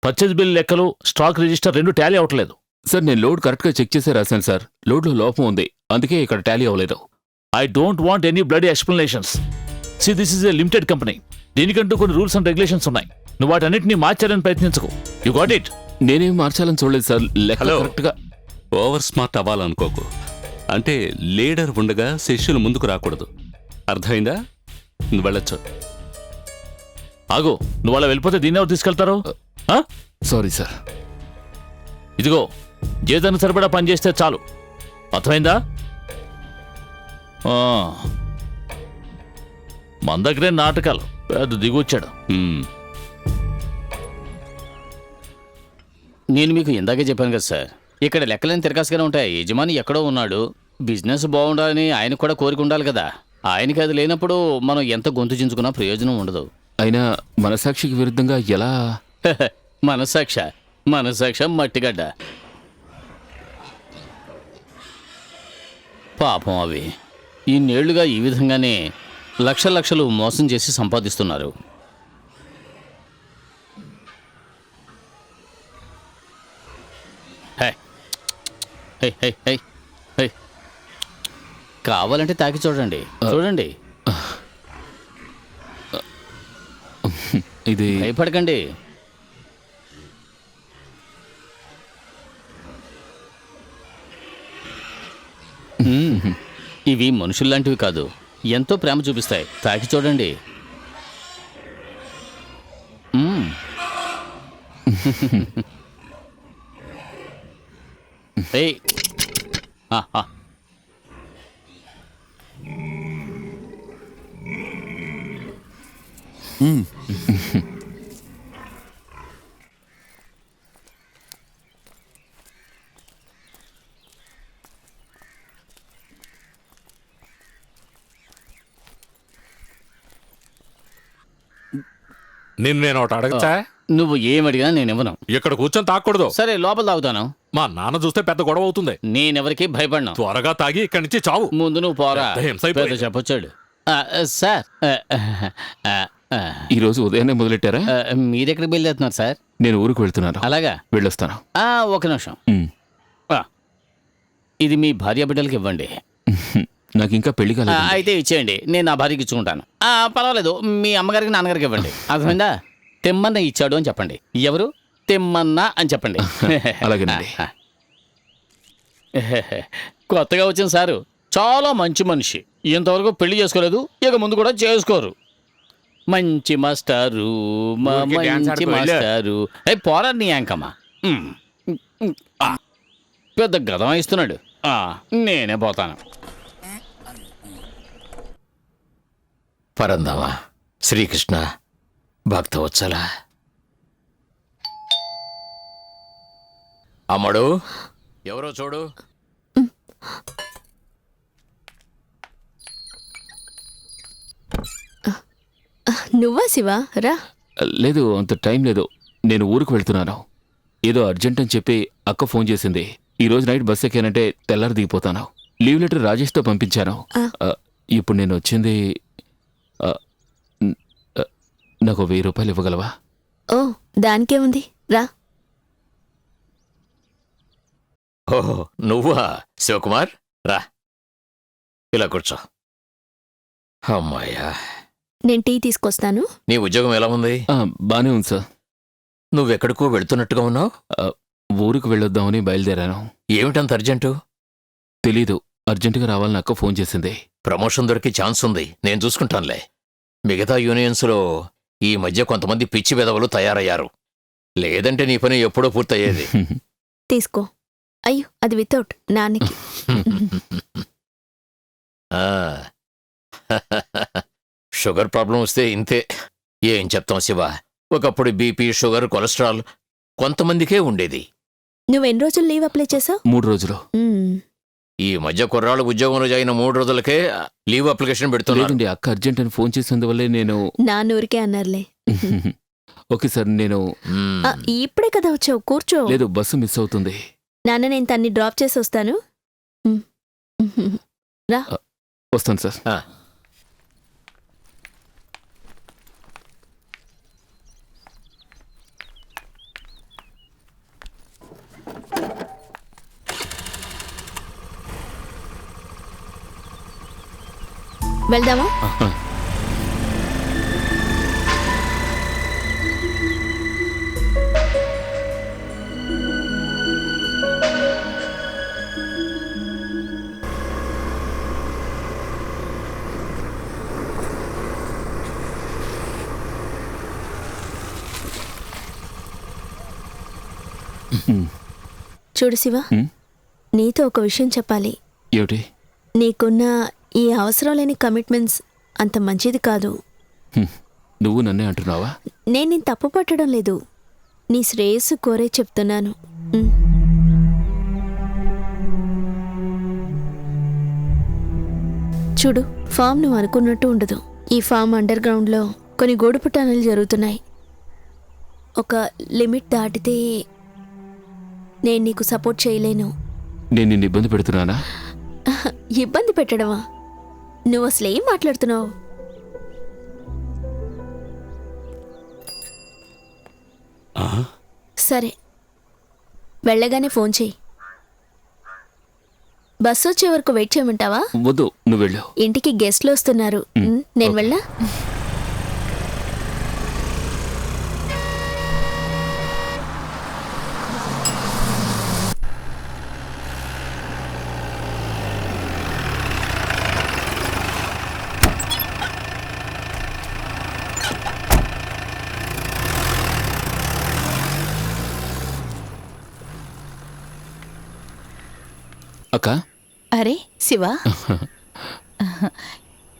పర్చేజ్ బిల్ లెక్కలు, స్టాక్ రిజిస్టర్ రెండు టాలీ అవ్వట్లేదు. సార్, నేను లోడ్ కరెక్ట్గా చెక్ చేసే రాశాను సార్. లోడ్లో లోపం ఉంది, అందుకే ఇక్కడ టాలీ అవ్వలేదు. I don't want any bloody explanations. See, this is a limited company. దీనికంటూ కొన్ని రూల్స్ అండ్ రెగ్యులేషన్స్ ఉన్నాయి. నువ్వు వాటన్నిటిని మార్చాలని ప్రయత్నించుకో. You got it? నేనేం మార్చాలని చూడలేదు సార్. లెక్క కరెక్ట్గా. ఓవర్ స్మార్ట్ అవ్వాలనుకోకు. అంటే లీడర్ ఉండగా శిష్యులు ముందుకు రాకూడదు, అర్థమైందా? నువ్వు వెళ్ళొచ్చు. ఆగు, నువ్వు అలా వెళ్ళిపోతే దీన్ని ఎవరు తీసుకెళ్తారు? Sorry sir. ఇదిగో, జీతానికి సరిపడా పని చేస్తే చాలు, అర్థమైందా? మన దగ్గరే నాటకాలు, పెద్ద దిగొచ్చాడు. నేను మీకు ఇందాకే చెప్పాను కదా సార్, ఇక్కడ లెక్కలేని తిరకాసుగానే ఉంటాయి. యజమాని ఎక్కడో ఉన్నాడు, బిజినెస్ బాగుండాలని ఆయన కూడా కోరిక ఉండాలి కదా. ఆయనకి అది లేనప్పుడు మనం ఎంత గొంతు చించుకున్నా ప్రయోజనం ఉండదు. అయినా మనసాక్షికి విరుద్ధంగా ఎలా? మనసాక్ష మట్టిగడ్డ. పాపం అవి ఇన్నేళ్లుగా ఈ విధంగానే లక్షలు మోసం చేసి సంపాదిస్తున్నారు. కావాలంటే తాకి చూడండి. ఇది భయపడకండి. ఇవి మనుషుల్లాంటివి కాదు, ఎంతో ప్రేమ చూపిస్తాయి. తాకి చూడండి. నేను ఒకటి అడగచ్చా? నువ్వు ఏమడిగినా నేను ఇవ్వను. ఇక్కడ కూర్చొని తాగకూడదు. సరే లోపల తాగుతాను. మా నాన్న చూస్తే పెద్ద గొడవ అవుతుంది. నేనెవరికి భయపడను. త్వరగా తాగి ఇక్కడి నుంచి చావు. ముందు నువ్వు పోరా. పెద్ద హింస అయిపోయింది. పెద్ద చెప్పొచ్చాడు. సార్ ఈ రోజు ఉదయాన్నే మొదలెట్టారా? మీరెక్కడికి బయలుదేరుతున్నారు సార్? నేను ఊరికి వెళ్తున్నాను. అలాగా, వెళ్ళొస్తాను. ఒక నిమిషం. ఉమ్. ఇది మీ భార్య బిడ్డలకి ఇవ్వండి. నాకు ఇంకా పెళ్లి కాలేదు. అయితే ఇచ్చేయండి, నేను నా భార్యకి ఇచ్చుకుంటాను. పర్వాలేదు, మీ అమ్మగారికి నాన్నగారికి ఇవ్వండి. అర్థమైందా? తెమ్మన్న ఇచ్చాడు అని చెప్పండి. ఎవరు? తెమ్మన్న అని చెప్పండి. అలాగేనండి. కొత్తగా వచ్చిన సారు చాలా మంచి మనిషి. ఇంతవరకు పెళ్లి చేసుకోలేదు, ఇక ముందు కూడా చేసుకోరు. మంచి మాస్టారు, ఊరికే డాన్స్ మంచి ఆడుకో, వెళ్ళు. మాస్టారు. పోరా నీ యాంకమ్మ. పెద్ద గదం ఇస్తున్నాడు. నేనే పోతాను. పరందామా శ్రీకృష్ణ భక్తవత్సల. అమ్మడు, ఎవరో చూడు. నువ్వా శివ? రా. లేదు, అంత టైం లేదు. నేను ఊరికి వెళ్తున్నాను. ఏదో అర్జెంట్ అని చెప్పి అక్క ఫోన్ చేసింది. ఈ రోజు నైట్ బస్ ఎక్కానంటే తెల్లారి దిగిపోతాను. లీవ్ లెటర్ రాజేష్తో పంపించాను. ఇప్పుడు నేను వచ్చింది. నాకు 1000 రూపాయలు ఇవ్వగలవా? ఓ, దానికేముంది, రా. ఓహో, నువ్వా శివకుమార్? రా, ఇలా కూర్చో. అమ్మాయ్యా, నేను టీ తీసుకొస్తాను. నీ ఉద్యోగం ఎలా ఉంది? బానే ఉంది సార్. నువ్వెక్కడికో వెళ్తున్నట్టుగా ఉన్నావు. ఊరికి వెళ్ళొద్దామని బయలుదేరాను. ఏమిటంత అర్జెంటు? తెలీదు, అర్జెంటుగా రావాలని అక్క ఫోన్ చేసింది. ప్రమోషన్ దొరికి ఛాన్స్ ఉంది, నేను చూసుకుంటానులే. మిగతా యూనియన్స్లో ఈ మధ్య కొంతమంది పిచ్చి వెధవలు తయారయ్యారు. లేదంటే నీ పని ఎప్పుడో పూర్తయ్యేది. తీసుకో. అయ్యో, అది వితౌట్ నాన్నకి. ఆ, షుగర్ ప్రాబ్లం వస్తే ఇంతే. ఏం చెప్తాం శివ, ఒకప్పుడు బీపీ, షుగర్, కొలెస్ట్రాల్ కొంతమందికే ఉండేది. నువ్వెన్ని రోజులు లీవ్ అప్లై చేసావు? 3 రోజులు. ఈ మధ్య కుర్రాళ్ళు ఉద్యోగంలో జాయిన 3 రోజులకే లీవ్ అప్లికేషన్ పెడుతున్నారు. లేదండి, అక్క అర్జెంట్ అని ఫోన్ చేసినందువల్లే నేను. నాన్నూరికే అన్నారులే. ఓకే సార్, నేను. ఇప్పుడే కదా వచ్చావు, కూర్చో. లేదు, బస్సు మిస్ అవుతుంది. నాన్న, నేను తన్ని డ్రాప్ చేసి వస్తాను. రా. వస్తాను సార్. వెళ్దామా? చూడు శివ, నీతో ఒక విషయం చెప్పాలి. ఏమిటి? నీకున్న ఈ అవసరం లేని కమిట్మెంట్స్ అంత మంచిది కాదు. నువ్వు నన్నే అంటున్నావా? నేను నీ తప్పు పట్టడం లేదు, నీ శ్రేయస్సు కోరే చెప్తున్నాను. చూడు, ఫామ్ నువ్వు అనుకున్నట్టు ఉండదు. ఈ ఫామ్ అండర్ గ్రౌండ్లో కొన్ని గూడుపుటానులు జరుగుతున్నాయి. ఒక లిమిట్ దాటితే నేను నీకు సపోర్ట్ చేయలేను. నేను నిన్ను ఇబ్బంది పెడుతున్నానా? ఇబ్బంది పెట్టడమా? నువ్వు అసలు ఏం మాట్లాడుతున్నావు? సరే, వెళ్ళగానే ఫోన్ చెయ్యి. బస్సు వచ్చే వరకు వెయిట్ చేయమంటావా? వద్దు, నువ్వు వెళ్ళు. ఇంటికి గెస్ట్లు వస్తున్నారు. నేను వెళ్ళా? అక్క, అరే శివ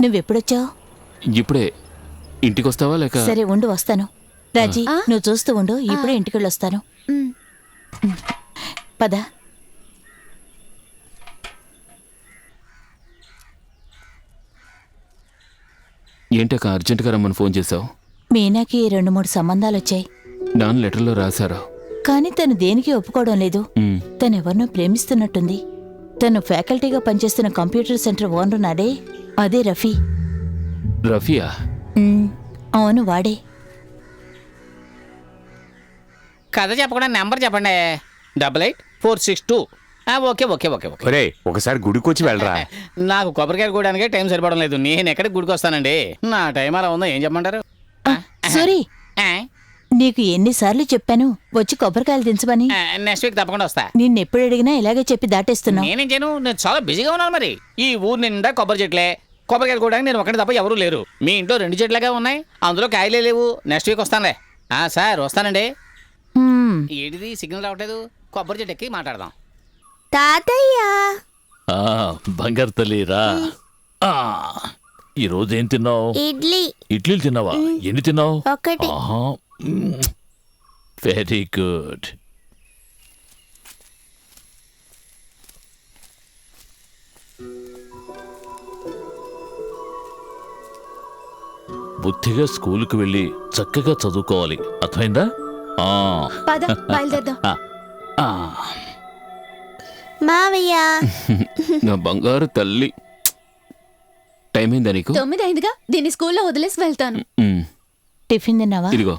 నువ్వెప్పుడొచ్చావు? ఇప్పుడే ఇంటికి వస్తావా లేక? సరే ఉండు వస్తాను. రాజీ నువ్వు చూస్తూ ఉండు, ఇప్పుడే ఇంటికెళ్ళొస్తాను. పద. ఏంటక్క అర్జెంటుగా రమ్మని ఫోన్ చేశావు? మీనాకి 2-3 సంబంధాలొచ్చాయి. నాన్న లెటర్లో రాశారా? కానీ తను దేనికి ఒప్పుకోవడం లేదు. తనెవరినో ప్రేమిస్తున్నట్టుంది. తను ఫ్యాకల్టీగా పనిచేస్తున్న కంప్యూటర్ సెంటర్ ఓనర్ నాడే, అదే రఫీ. రఫియా? అవును వాడే. కథ చెప్పకుండా నెంబర్ చెప్పండి. 88-462. Okay okay okay okay. ఒరే ఒకసారి గుడికొచ్చి వెళ్ళరా. నాకు కొబ్బరికాయ కూడానికే టైం సరిపడం లేదు. నేను ఎక్కడికి గుడికి వస్తానండి? నా టైం అలా ఉందో ఏం చెప్పమంటారు? సారీ, నీకు ఎన్నిసార్లు చెప్పాను వచ్చి కొబ్బరికాయలు దించమని. నెక్స్ట్ వీక్ తప్పకుండా వస్తా. నిన్నెప్పుడు అడిగినా ఇలాగే చెప్పి దాటేస్తున్నావు. నేనేం చేయను, నేను చాలా బిజీగా ఉన్నాను. మరి ఈ ఊరు నిండా కొబ్బరి చెట్లే. కొబ్బరికాయలు కూడా నేను ఒకటి తప్ప ఎవరూ లేరు. మీ ఇంట్లో 2 చెట్లుగా ఉన్నాయి, అందులో కాయలే లేవు. Next week వస్తానులే. సార్ వస్తానండి. ఏంటిది సిగ్నల్ రావట్లేదు? కొబ్బరి చెట్టు ఎక్కి మాట్లాడదాం. తాతయ్య బంగారు తల్లిరా. ఈరోజు ఏం తిన్నావు? ఇడ్లీ. ఇడ్లీలు తిన్నావా? ఎన్ని తిన్నావు? ఒకటి. Very good. బుద్ధిగా స్కూలుకు వెళ్ళి చక్కగా చదువుకోవాలి, అర్థమైందా? పద బయలుదేరదాం. మావయ్య నా బంగారు తల్లి. టైం అయిందా నీకు? 9 అయిందిగా, దీన్ని స్కూల్లో వదిలేసి వెళ్తాను. టిఫిన్ తిన్నావా? ఇదిగో.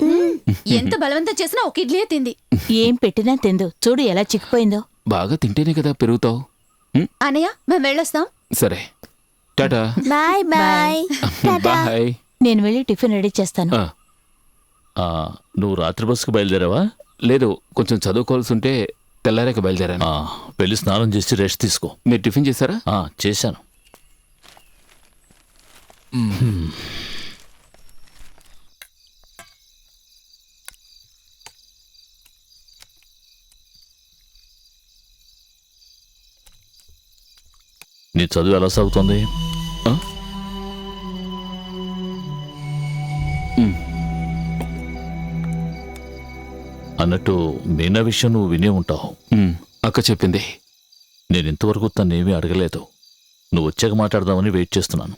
ఎంత బలవంతం చేసినా ఒక ఇడ్లీయే తింది. ఏం పెట్టినా తిందు, చూడు ఎలా చిక్కిపోయిందో. బాగా తింటేనే కదా పెరుగుతావు. అనయ్య మేము వెళ్ళొస్తాం. సరే టాటా. Bye bye. బాయ్. నేను వెళ్ళి టిఫిన్ రెడీ చేస్తాను. నువ్వు రాత్రి బస్సుకు బయలుదేరావా? లేదు, కొంచెం చదువుకోవాల్సి ఉంటే తెల్లారాక బయలుదేరాను. వెళ్ళి స్నానం చేసి రెస్ట్ తీసుకో. మీరు టిఫిన్ చేశారా? చేశాను. నీ చదువు ఎలా సాగుతోంది? అన్నట్టు మీనా విషయం నువ్వు వినే ఉంటావు. అక్క చెప్పింది. నేను ఇంతవరకు తన్నేమీ అడగలేదు. నువ్వు వచ్చాక మాట్లాడదామని వెయిట్ చేస్తున్నాను.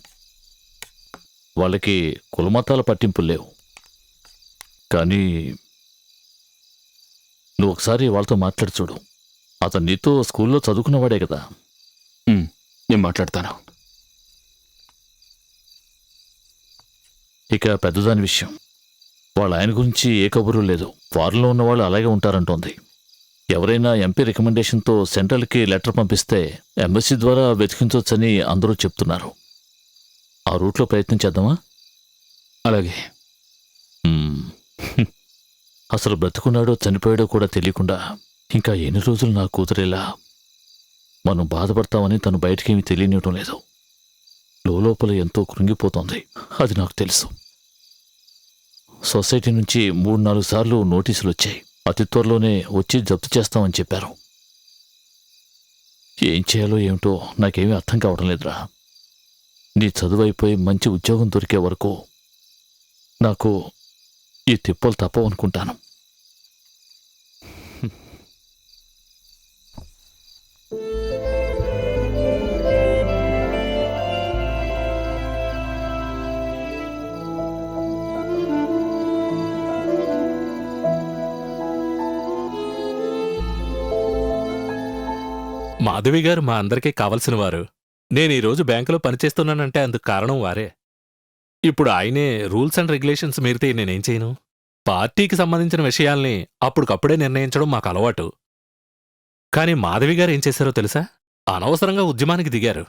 వాళ్ళకి కులమతాల పట్టింపులు లేవు, కానీ నువ్వు ఒకసారి వాళ్ళతో మాట్లాడి చూడు. అతను నీతో స్కూల్లో చదువుకున్నవాడే కదా. నేను మాట్లాడతాను. ఇక పెద్దదాని విషయం, వాళ్ళ ఆయన గురించి ఏ కబురు లేదు. ఫారెన్లో ఉన్న వాళ్ళు అలాగే ఉంటారంటోంది. ఎవరైనా ఎంపీ రికమెండేషన్తో సెంట్రల్కి లెటర్ పంపిస్తే ఎంబసీ ద్వారా వెతికించవచ్చని అందరూ చెప్తున్నారు. ఆ రూట్లో ప్రయత్నం చేద్దామా? అలాగే. అసలు బ్రతుకున్నాడో చనిపోయాడో కూడా తెలియకుండా ఇంకా ఎన్ని రోజులు నా కూతురేలా మనం బాధపడతామని తను బయటికేమీ తెలియనివ్వటం లేదు. లోపల ఎంతో కృంగిపోతోంది, అది నాకు తెలుసు. సొసైటీ నుంచి 3-4 సార్లు నోటీసులు వచ్చాయి. అతి త్వరలోనే వచ్చి జప్తు చేస్తామని చెప్పారు. ఏం చేయాలో ఏమిటో నాకేమీ అర్థం కావడం లేదురా. నీ చదువు అయిపోయి మంచి ఉద్యోగం దొరికే వరకు నాకు ఈ తిప్పలు తప్పవనుకుంటాను. మాధవి గారు మా అందరికీ కావలసిన వారు. నేను ఈరోజు బ్యాంకులో పనిచేస్తున్నానంటే అందుకు కారణం వారే. ఇప్పుడు ఆయనే రూల్స్ అండ్ రెగ్యులేషన్స్ మీరితే నేనేం చేయను? పార్టీకి సంబంధించిన విషయాల్ని అప్పటికప్పుడే నిర్ణయించడం మాకు అలవాటు. కానీ మాధవి గారు ఏం చేశారో తెలుసా? అనవసరంగా ఉద్యమానికి దిగారు.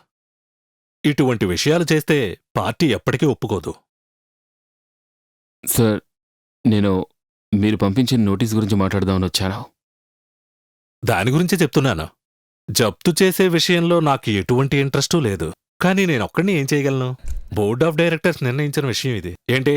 ఇటువంటి విషయాలు చేస్తే పార్టీ ఎప్పటికీ ఒప్పుకోదు. సార్, నేను మీరు పంపించిన నోటీస్ గురించి మాట్లాడదామని వచ్చాను. దాని గురించే చెప్తున్నాను. జప్తు చేసే విషయంలో నాకు ఎటువంటి ఇంట్రెస్టూ లేదు. కానీ నేనొక్కడిని ఏం చేయగలను? బోర్డ్ ఆఫ్ డైరెక్టర్స్ నిర్ణయించిన విషయం ఇది. ఏంటి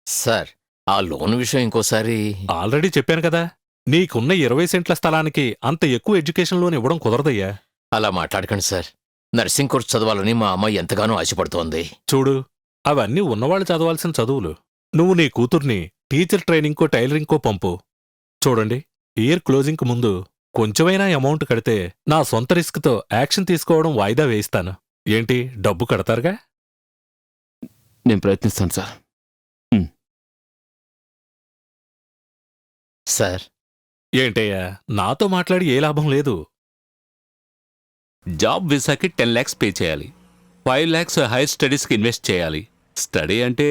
సార్, ఆ లోన్ విషయం ఇంకోసారి. ఆల్రెడీ చెప్పాను కదా, నీకున్న 20 సెంట్ల స్థలానికి అంత ఎక్కువ ఎడ్యుకేషన్ లోన్ ఇవ్వడం కుదరదయ్యా. అలా మాట్లాడకండి సార్. నర్సింగ్ కోర్స్ చదవాలని మా అమ్మాయి ఎంతగానో ఆశపడుతోంది. చూడు, అవన్నీ ఉన్నవాళ్ళు చదవాల్సిన చదువులు. నువ్వు నీ కూతుర్ని టీచర్ ట్రైనింగ్కో టైలరింగ్కో పంపు. చూడండి, ఇయర్ క్లోజింగ్కి ముందు కొంచెమైనా అమౌంట్ కడితే నా సొంత రిస్క్తో యాక్షన్ తీసుకోవడం వాయిదా వేయిస్తాను. ఏంటి, డబ్బు కడతారుగా? నేను ప్రయత్నిస్తాను సార్. సార్, ఏంటయ్యా, నాతో మాట్లాడి ఏ లాభం లేదు. జాబ్ వీసాకి 10 lakhs పే చేయాలి. 5 lakhs హైయర్ స్టడీస్కి ఇన్వెస్ట్ చేయాలి. స్టడీ అంటే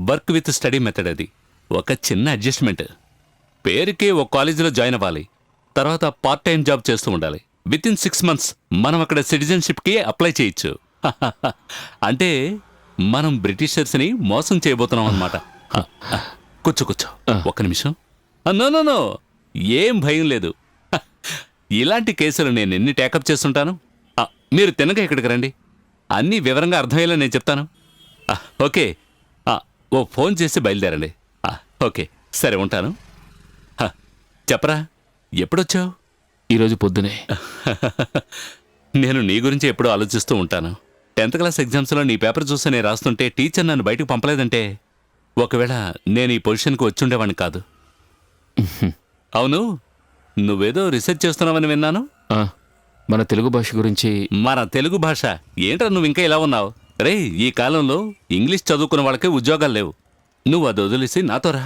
వర్క్ విత్ స్టడీ మెథడ్. అది ఒక చిన్న అడ్జస్ట్మెంట్. పేరుకే ఒక కాలేజీలో జాయిన్ అవ్వాలి. తర్వాత పార్ట్ టైం జాబ్ చేస్తూ ఉండాలి. విత్ ఇన్ 6 months మనం అక్కడ సిటిజన్షిప్కి అప్లై చేయొచ్చు. అంటే మనం బ్రిటిషర్స్ని మోసం చేయబోతున్నాం అన్నమాట. కూర్చో ఒక్క నిమిషం. నో, ఏం భయం లేదు. ఇలాంటి కేసులు నేను ఎన్ని టేకప్ చేస్తుంటాను. మీరు తినగా ఇక్కడికి రండి, అన్నీ వివరంగా అర్థమయ్యేలా నేను చెప్తాను. ఓకే, ఓ ఫోన్ చేసి బయలుదేరండి. ఓకే, సరే ఉంటాను. చెప్పరా, ఎప్పుడొచ్చావు? ఈరోజు పొద్దునే. నేను నీ గురించి ఎప్పుడూ ఆలోచిస్తూ ఉంటాను. 10th class ఎగ్జామ్స్లో నీ పేపర్ చూసి నేను రాస్తుంటే టీచర్ నన్ను బయటకు పంపలేదంటే ఒకవేళ నేను ఈ పొజిషన్కి వచ్చుండేవాడిని కాదు. అవును, నువ్వేదో రీసెర్చ్ చేస్తున్నావని విన్నాను. మన తెలుగు భాష గురించి. మన తెలుగు భాష ఏంట్రా, నువ్వు ఇంకా ఇలా ఉన్నావు? రే, ఈ కాలంలో ఇంగ్లీష్ చదువుకున్న వాళ్ళకే ఉద్యోగాలు లేవు. నువ్వు అది వదిలేసి నాతో రా.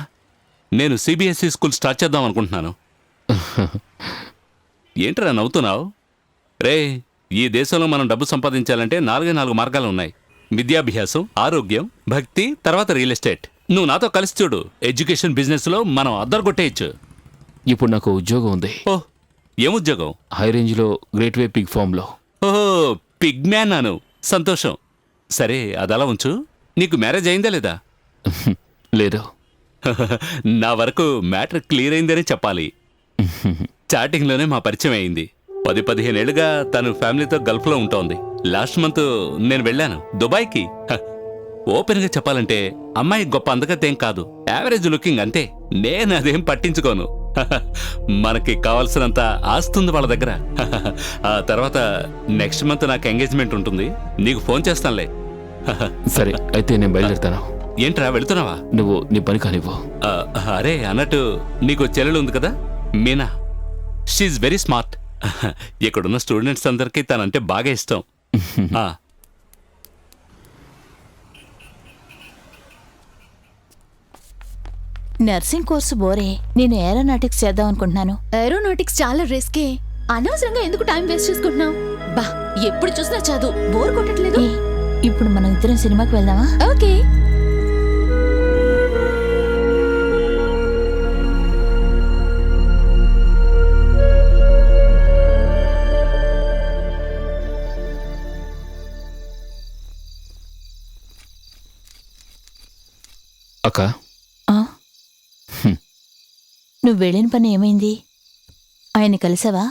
నేను CBSE స్కూల్ స్టార్ట్ చేద్దాం అనుకుంటున్నాను. ఏంట్రా నవ్వుతున్నావు? రే, ఈ దేశంలో మనం డబ్బు సంపాదించాలంటే 4 మార్గాలు ఉన్నాయి. విద్యాభ్యాసం, ఆరోగ్యం, భక్తి, తర్వాత రియల్ ఎస్టేట్. నువ్వు నాతో కలిసి చూడు, ఎడ్యుకేషన్ బిజినెస్లో మనం అద్దరు కొట్టేయచ్చు. ఇప్పుడు నాకు ఉద్యోగం ఉంది. ఓ, ఏం ఉద్యోగం? హై రేంజ్లో గ్రేట్ వే పిగ్ ఫామ్లో. ఓహో, పిగ్ మ్యాన్ నాను. సంతోషం. సరే, అది అలా ఉంచు. నీకు మ్యారేజ్ అయిందా లేదా? లేదు. నా వరకు మ్యాటర్ క్లియర్ అయిందని చెప్పాలి. చాటింగ్లోనే మా పరిచయం అయింది. 10-15 ఏళ్లుగా తను ఫ్యామిలీతో గల్ఫ్లో ఉంటోంది. లాస్ట్ మంత్ నేను వెళ్ళాను దుబాయ్కి. ఓపెన్గా చెప్పాలంటే అమ్మాయి గొప్ప అందగతేం కాదు, యావరేజ్ లుకింగ్ అంతే. నేను అదేం పట్టించుకోను. మనకి కావాల్సినంత ఆస్తుంది వాళ్ళ దగ్గర. ఆ తర్వాత నెక్స్ట్ మంత్ నాకు ఎంగేజ్మెంట్ ఉంటుంది. నీకు ఫోన్ చేస్తానులే. సరే, అయితే నేను బయలుదేరుతాను. ఏంట్రా, వెళుతున్నావా? నువ్వు నీ పని కానివ్వు. అరే, అన్నట్టు నీకు చెల్లెలు ఉంది కదా, మీనా. She's very smart. ఇక్కడున్న స్టూడెంట్స్ అందరికీ తనంటే బాగా ఇష్టం. నర్సింగ్ కోర్సు బోరే. నేను ఏరోనాటిక్స్ చేద్దాం అనుకుంటున్నాను. ఏరోనాటిక్స్ చాలా రిస్కే. అనవసరంగా ఎందుకు టైం వేస్ట్ చేసుకుంటున్నావు? బా, ఎప్పుడు చూసినా చదువు బోర్ కొట్టట్లేదు. ఇప్పుడు మనం ఇద్దరం సినిమాకి వెళ్దామా? ఓకే. అక్క, నువ్వు వెళ్ళిన పని ఏమైంది? ఆయన కలిసావా?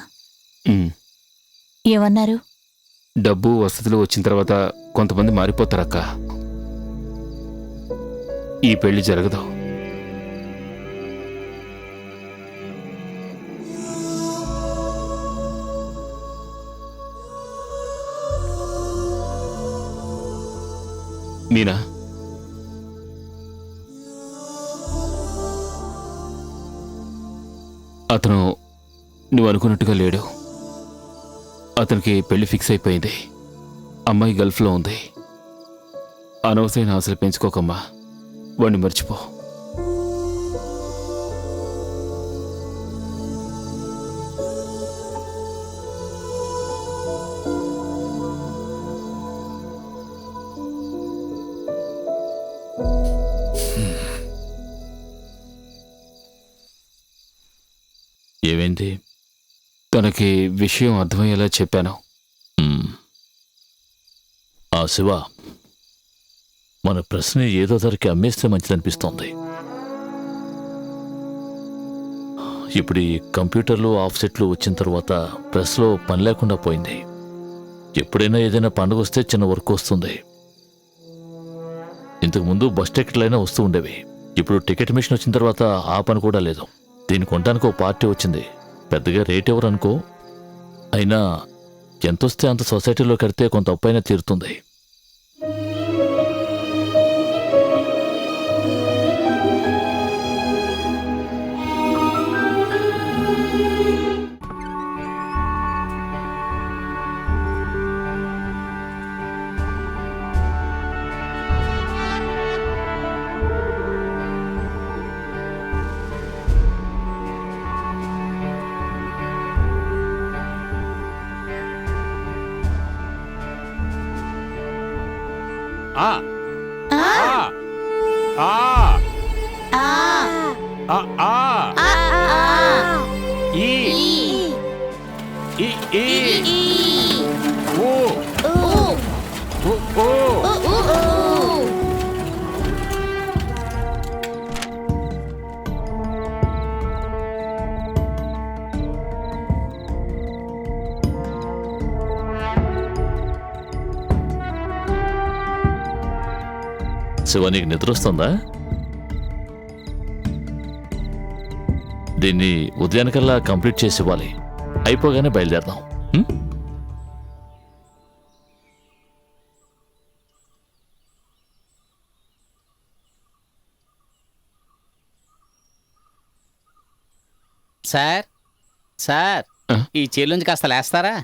ఏమన్నారు? డబ్బు వసతులు వచ్చిన తర్వాత కొంతమంది మారిపోతారక్క. ఈ పెళ్లి జరగదు. మీనా, అతను నువ్వు అనుకున్నట్టుగా లేడు. అతనికి పెళ్లి ఫిక్స్ అయిపోయింది. అమ్మాయి గల్ఫ్లో ఉంది. అనవసరమైన ఆశలు పెంచుకోకమ్మా, వాడిని మర్చిపో. ఏమైంది? తనకి విషయం అర్థమయ్యేలా చెప్పాను. ఆ శివ, మన ప్రశ్న ఏదో ధరకి అమ్మేస్తే మంచిదనిపిస్తోంది. ఇప్పుడు ఈ కంప్యూటర్లు ఆఫ్సెట్లు వచ్చిన తర్వాత ప్రెస్లో పని లేకుండా పోయింది. ఎప్పుడైనా ఏదైనా పండుగ వస్తే చిన్న వర్క్ వస్తుంది. ఇంతకుముందు బస్ టికెట్లైనా వస్తూ ఉండేవి. ఇప్పుడు టికెట్ మిషన్ వచ్చిన తర్వాత ఆ పని కూడా లేదు. దీన్ని కొనడానికి ఒక పార్టీ వచ్చింది. పెద్దగా రేట్ ఎవరు అనుకో, అయినా ఎంతొస్తే అంత సొసైటీలో కడితే కొంత అప్పైనా తీరుతుంది. ఆ ఆ ఆ ఆ ఆ ఈ ఈ ఈ ఓ ఓ ఓ శివ, నీకు నిద్ర వస్తుందా? దీన్ని ఉదయానికల్లా కంప్లీట్ చేసి ఇవ్వాలి. అయిపోగానే బయలుదేరదాం. ఉం? సార్ సార్ ఆ? ఈ చైర్లోంచి కాస్త లేస్తారా?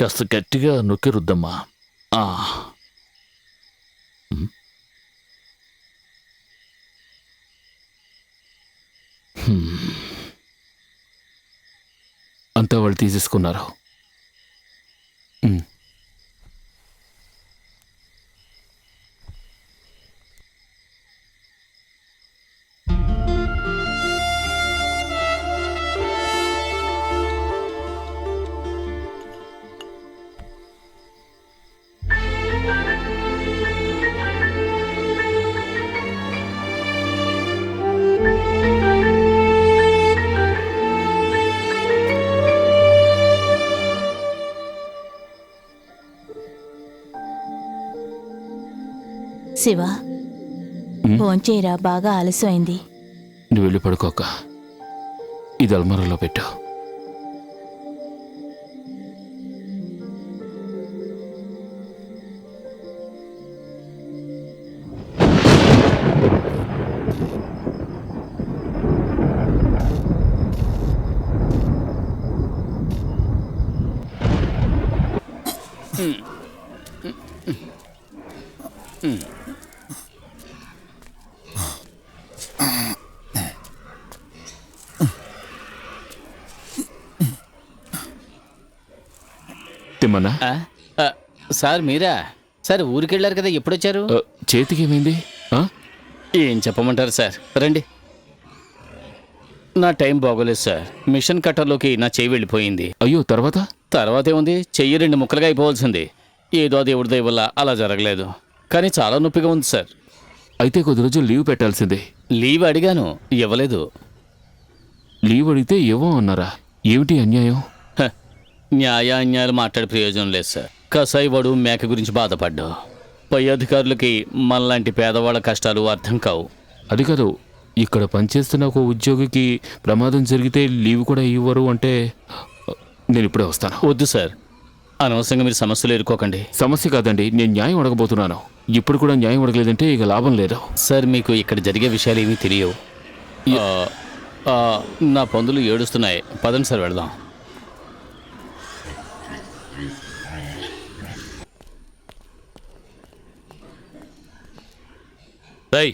కాస్త గట్టిగా నొక్కి రుద్దమ్మా. ఆ. ఉం. అంతా వాళ్ళు తీసేసుకున్నారు. శివ, భోంచేయరా, బాగా ఆలస్యమైంది. నువ్వు వెళ్ళి పడుకోక. ఇది అల్మారాలో పెట్టు. తిమ్మన్నా, ఆ? ఆ, సార్ మీరా? సార్ ఊరికెళ్ళారు కదా, ఎప్పుడొచ్చారు? చేతికి ఏమైంది? ఏం చెప్పమంటారు సార్, రండి. నా టైం బాగోలేదు సార్. మిషన్ కట్టర్లోకి నా చెయ్యి వెళ్ళిపోయింది. అయ్యో, తర్వాత? తర్వాత ఏముంది, చెయ్యి 2 ముక్కలుగా అయిపోవాల్సింది. ఏదో దేవుడి దయ వల్ల అలా జరగలేదు, కానీ చాలా నొప్పిగా ఉంది సార్. అయితే కొద్ది రోజులు లీవ్ పెట్టాల్సిందే. లీవ్ అడిగాను, ఇవ్వలేదు. లీవ్ అడిగితే ఏవో అన్నారా? ఏమిటి అన్యాయం? హ, న్యాయ అన్యాయాలు మాట్లాడే ప్రయోజనం లేదు సార్. కసాయివాడు మేక గురించి బాధపడ్డా. పై అధికారులకి మనలాంటి పేదవాళ్ళ కష్టాలు అర్థం కావు. అది కాదు, ఇక్కడ పనిచేస్తున్న ఒక ఉద్యోగికి ప్రమాదం జరిగితే లీవ్ కూడా ఇవ్వరు అంటే నేను ఇప్పుడే వస్తాను. వద్దు సార్, అనవసరంగా మీరు సమస్యలు ఎదుర్కోకండి. సమస్య కాదండి, నేను న్యాయం అడగబోతున్నాను. ఇప్పుడు కూడా న్యాయం అడగలేదంటే ఇక లాభం లేదు. సార్, మీకు ఇక్కడ జరిగే విషయాలు ఏమీ తెలియవు. నా పందులు ఏడుస్తున్నాయి, పదండి సార్ వెళదాం. రేయ్,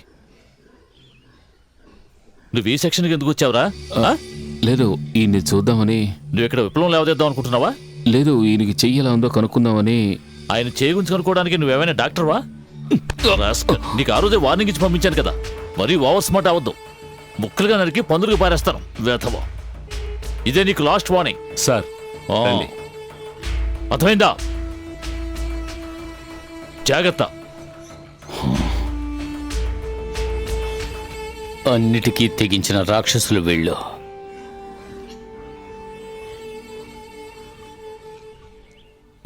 నువ్వు ఈ సెక్షన్కి ఎందుకు వచ్చావురా? లేదు, ఈయన్ని చూద్దామని. నువ్వు ఇక్కడ విప్లవం లేవదేద్దాం అనుకుంటున్నావా? లేదు, ఈయనకి చెయ్యి ఎలా ఉందో కనుక్కుందామని. ఆయన చేయి గురించి కనుక్కోవడానికి నువ్వేమైనా డాక్టర్వా? నీకు ఆ రోజే వార్నింగ్ ఇచ్చి పంపించాను కదా, మరీ ఓవర్ స్మార్ట్ అవ్వద్దు. ముక్కలుగా నరికి పందులకు పారేస్తాను వేతవా. ఇదే నీకు లాస్ట్ వార్నింగ్. సార్ ఆ. రండి. అర్థమైందా? జాగ్రత్త. అన్నిటికీ తెగించిన రాక్షసులు వీళ్ళు.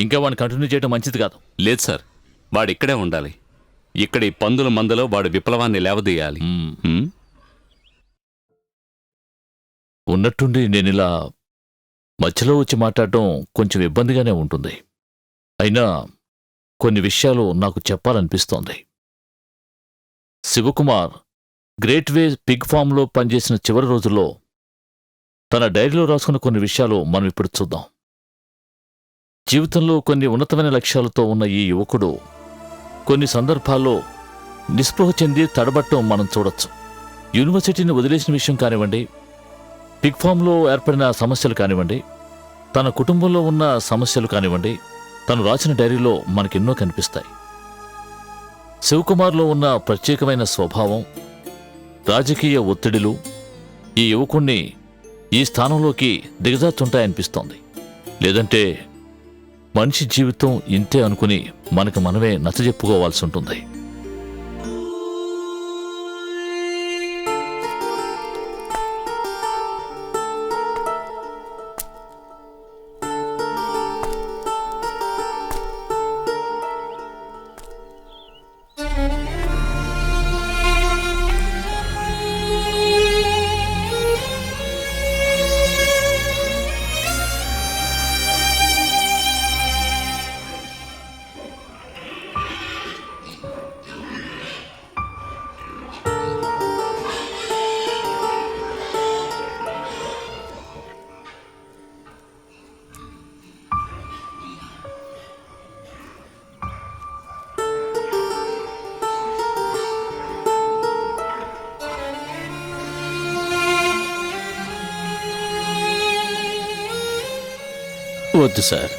ఇంకా వాడిని కంటిన్యూ చేయడం మంచిది కాదు. లేదు సార్, వాడు ఇక్కడే ఉండాలి. ఇక్కడి పందుల మందలో వాడు విప్లవాన్ని లేవదీయాలి. హ్మ్? ఉన్నట్టుండి నేనిలా మధ్యలో వచ్చి మాట్లాడటం కొంచెం ఇబ్బందిగానే ఉంటుంది. అయినా కొన్ని విషయాలు నాకు చెప్పాలనిపిస్తోంది. శివకుమార్ గ్రేట్ వే పిగ్ ఫామ్లో పనిచేసిన చివరి రోజుల్లో తన డైరీలో రాసుకున్న కొన్ని విషయాలు మనం ఇప్పుడు చూద్దాం. జీవితంలో కొన్ని ఉన్నతమైన లక్ష్యాలతో ఉన్న ఈ యువకుడు కొన్ని సందర్భాల్లో నిస్పృహ చెంది తడబట్టం మనం చూడొచ్చు. యూనివర్సిటీని వదిలేసిన విషయం కానివ్వండి, పిగ్ ఫామ్లో ఏర్పడిన సమస్యలు కానివ్వండి, తన కుటుంబంలో ఉన్న సమస్యలు కానివ్వండి, తను రాసిన డైరీలో మనకెన్నో కనిపిస్తాయి. శివకుమార్లో ఉన్న ప్రత్యేకమైన స్వభావం, రాజకీయ ఒత్తిడిలు ఈ యువకుణ్ణి ఈ స్థానంలోకి దిగజార్చుంటాయనిపిస్తోంది. లేదంటే మనిషి జీవితం ఇంతే అనుకుని మనకు మనమే నచ్చజెప్పుకోవాల్సి ఉంటుంది. వద్దు సార్,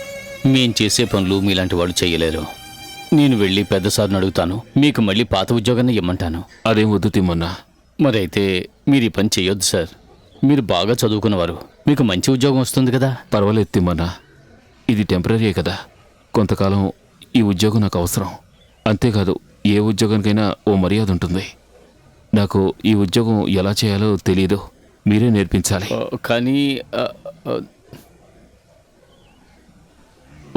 మేం చేసే పనులు మీలాంటి వాళ్ళు చేయలేరు. నేను వెళ్ళి పెద్ద సార్ని అడుగుతాను, మీకు మళ్ళీ పాత ఉద్యోగాన్ని ఇమ్మంటాను. అదేం వద్దు తిమ్మన్నా. మరైతే మీరు ఈ పని చేయొద్దు సార్. మీరు బాగా చదువుకున్నవారు, మీకు మంచి ఉద్యోగం వస్తుంది కదా. పర్వాలేదు తిమ్మన్నా, ఇది టెంపరీయే కదా. కొంతకాలం ఈ ఉద్యోగం నాకు అవసరం. అంతేకాదు, ఏ ఉద్యోగానికైనా ఓ మర్యాద ఉంటుంది. నాకు ఈ ఉద్యోగం ఎలా చేయాలో తెలీదు, మీరే నేర్పించాలి. కానీ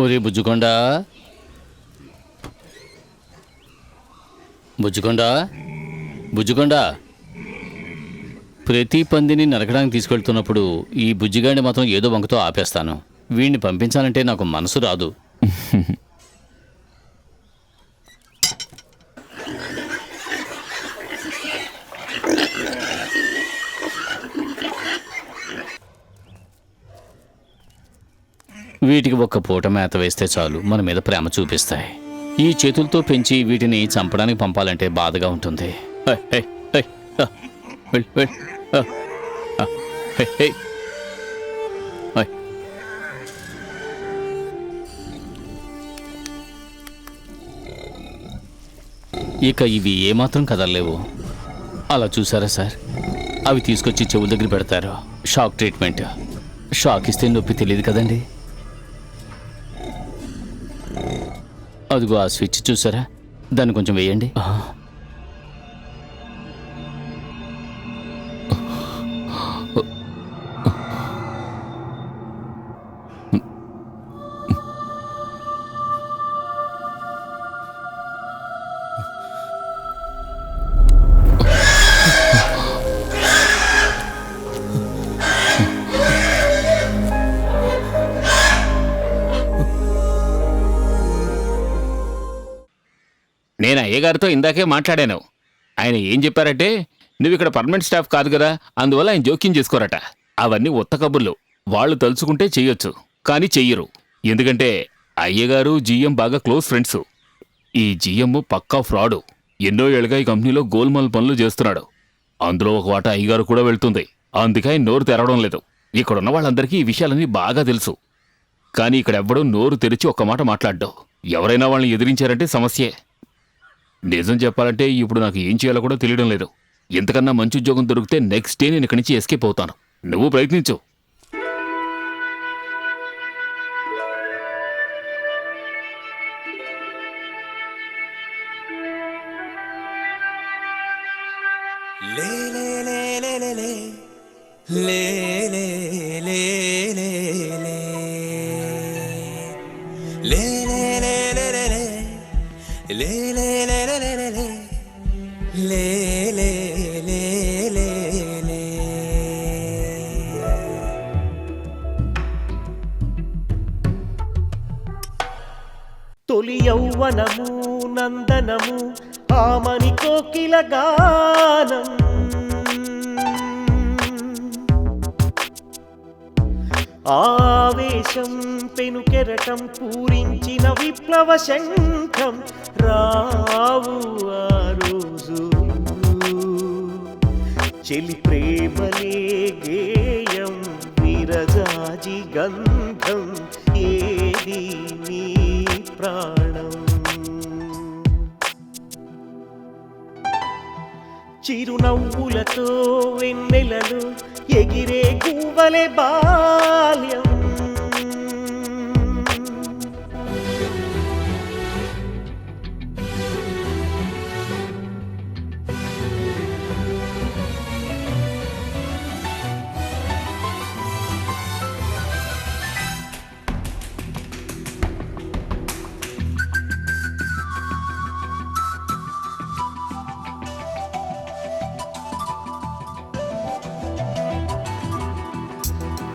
ఒరే బుజ్జుకొండ, బుజ్జుకొండ, బుజ్జుకొండ, ప్రతి పందిని నరకడానికి తీసుకెళ్తున్నప్పుడు ఈ బుజ్జిగాడిని మాత్రం ఏదో వంకతో ఆపేస్తాను. వీడిని పంపించాలంటే నాకు మనసు రాదు. వీటికి ఒక్క పూట మేత వేస్తే చాలు మన మీద ప్రేమ చూపిస్తాయి. ఈ చేతులతో పెంచి వీటిని చంపడానికి పంపాలంటే బాధగా ఉంటుంది. ఇక ఇవి ఏమాత్రం కదలలేవు. అలా చూసారా సార్, అవి తీసుకొచ్చి చెవుల దగ్గర పెడతారు. Shock treatment. షాక్ ఇస్తే నొప్పి తెలియదు కదండి. అదిగో ఆ స్విచ్ చూసారా, దాన్ని కొంచెం వేయండి. నేను అయ్యగారితో ఇందాకే మాట్లాడాను. ఆయన ఏం చెప్పారంటే, నువ్వు ఇక్కడ పర్మనెంట్ స్టాఫ్ కాదు కదా, అందువల్ల ఆయన జోక్యం చేసుకోరట. అవన్నీ ఉత్త కబుర్లు. వాళ్ళు తలుచుకుంటే చెయ్యొచ్చు, కానీ చెయ్యరు. ఎందుకంటే అయ్యగారు జీఎం బాగా క్లోజ్ ఫ్రెండ్స్. ఈ జీఎం పక్కా ఫ్రాడు. ఎన్నో ఏళ్ళుగా ఈ కంపెనీలో గోల్మాల్ పనులు చేస్తున్నాడు. అందులో ఒక వాటా అయ్యగారు కూడా వెళ్తుంది. అందుకే ఆయన నోరు తెరవడం లేదు. ఇక్కడున్న వాళ్ళందరికీ ఈ విషయాలన్నీ బాగా తెలుసు. కానీ ఇక్కడెవ్వడూ నోరు తెరిచి ఒక్క మాట మాట్లాడ్డావు. ఎవరైనా వాళ్ళని ఎదిరించారంటే సమస్యే. నిజం చెప్పాలంటే ఇప్పుడు నాకు ఏం చేయాలో కూడా తెలియడం లేదు. ఇంతకన్నా మంచి ఉద్యోగం దొరికితే నెక్స్ట్ డే నేను ఇక్కడి నుంచి ఎస్కేప్ అవుతాను. నువ్వు ప్రయత్నించు. తొలి యౌవనము నందనము ఆమని కోకిల గానం, ఆవేశం పెనుకెరటం పూరించిన విప్లవ శంఖం రావు ఆ రోజు. చెలి ప్రేమలే గేయం విరజాజి గంధం, ఏది నీ ప్రాణం. చిరునవ్వులతో వెన్నెలలు ఎగిరే గువ్వలే బాల్యం.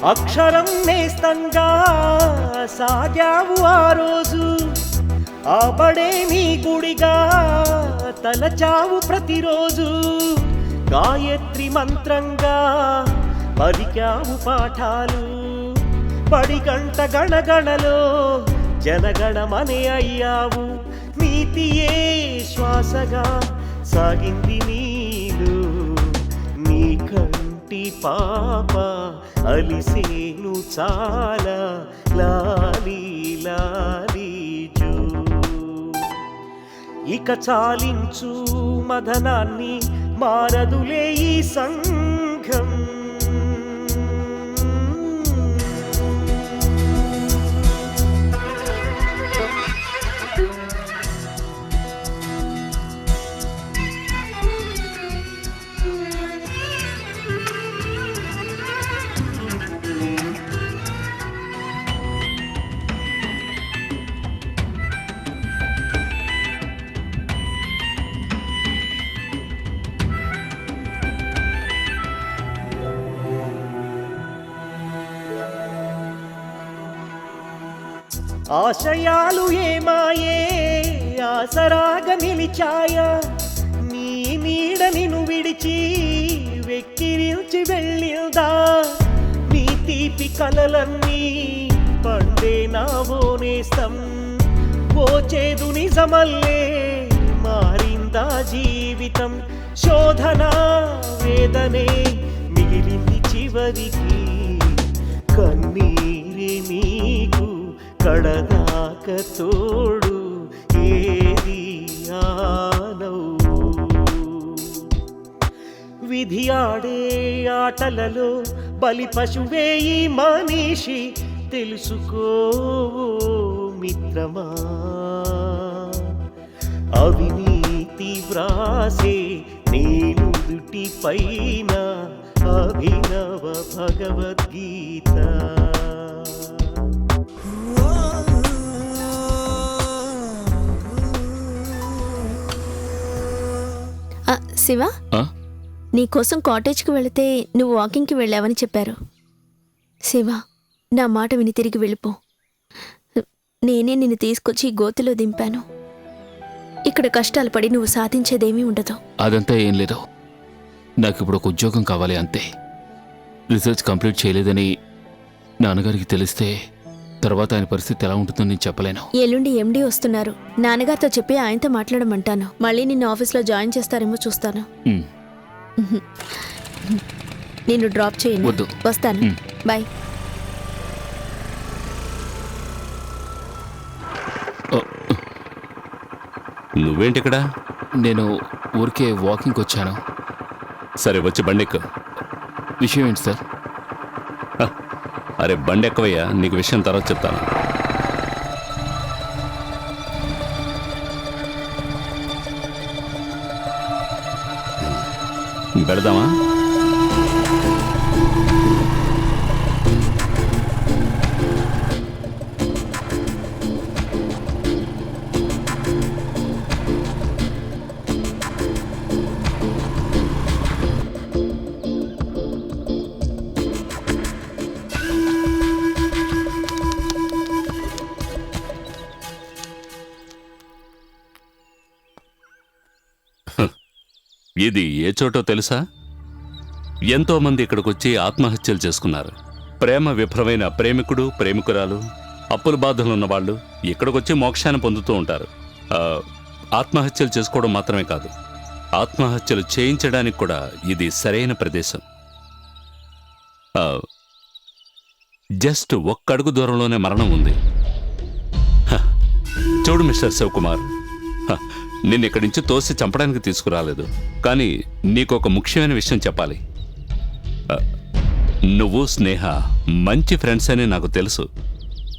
అక్షరం నేస్తంగా సాగావు ఆ రోజు, ఆబడే నీ గుడిగా తలచావు ప్రతిరోజు. గాయత్రి మంత్రంగా పలికావు పాఠాలు, పడిగంట గణగణలో జనగణమనే అయ్యావు. నీతియే శ్వాసగా సాగింది నీలు, నీ కంటి పాప అలిసేను చాలా లాలీ లాలీ జో. ఇక చాలించు మదనాన్ని మారదులే ఈ సంఘం. ఆశయాలు ఏమాయే ఆసరాగా నిలిచాయా, నీ నీడ నిన్ను విడిచి వెక్కిరించి వెళ్ళిందా. నీ తీపి కలలన్నీ పండే నావో నేస్తం, ఓ చేదు నిజమల్లే మారిందా జీవితం. శోధన వేదనే మిగిలింది చివరికి, కన్నీరే నీకు కడదాక తోడు, ఏది ఆనవు. విధి ఆడే ఆటలలో బలి పశువే ఈ మనిషి, తెలుసుకో మిత్రమా. అవినీతి వ్రాసే నేను దుటి పైన అభినవ భగవద్గీత. శివ, ఆ? నీకోసం కాటేజ్కి వెళితే నువ్వు వాకింగ్కి వెళ్ళావని చెప్పారు. శివ, నా మాట విని తిరిగి వెళ్ళిపో. నేనే నిన్ను తీసుకొచ్చి గోతిలో దింపాను. ఇక్కడ కష్టాలు పడి నువ్వు సాధించేదేమీ ఉండదు. అదంతా ఏం లేదు. నాకు ఇప్పుడు ఒక ఉద్యోగం కావాలి అంతే. రీసెర్చ్ కంప్లీట్ చేయలేదని నాన్నగారికి తెలిస్తే తర్వాత ఆయన పరిస్థితి ఎలా ఉంటుందో నేను చెప్పలేను. ఎల్లుండి ఎండీ వస్తున్నారు. నాన్నగారితో చెప్పి ఆయనతో మాట్లాడమంటాను. మళ్ళీ నిన్ను ఆఫీస్లో జాయిన్ చేస్తారేమో చూస్తాను. నిన్ను డ్రాప్ చేయను. వద్దు. వస్తాను. బాయ్. నువ్వేంటి ఇక్కడ? నేను ఊరికే వాకింగ్కి వచ్చాను. సరే వచ్చి బండెక్కు. విషయం ఏంటి సార్? అరే బండెక్కవయ్యా, నీకు విషయం తర్వాత చెప్తాను. పెడదామా? ఇది ఏ చోటో తెలుసా? ఎంతో మంది ఇక్కడికొచ్చి ఆత్మహత్యలు చేసుకున్నారు. ప్రేమ విఫలమైన ప్రేమికుడు, ప్రేమికురాలు, అప్పుల బాధలు ఉన్నవాళ్ళు ఇక్కడికొచ్చి మోక్షాన్ని పొందుతూ ఉంటారు. ఆత్మహత్యలు చేసుకోవడం మాత్రమే కాదు, ఆత్మహత్యలు చేయించడానికి కూడా ఇది సరైన ప్రదేశం. జస్ట్ ఒక్కడుగు దూరంలోనే మరణం ఉంది. చూడు మిస్టర్ శివకుమార్, నిన్ను ఇక్కడి నుంచి తోసి చంపడానికి తీసుకురాలేదు, కానీ నీకొక ముఖ్యమైన విషయం చెప్పాలి. నువ్వు స్నేహ మంచి ఫ్రెండ్స్ అని నాకు తెలుసు.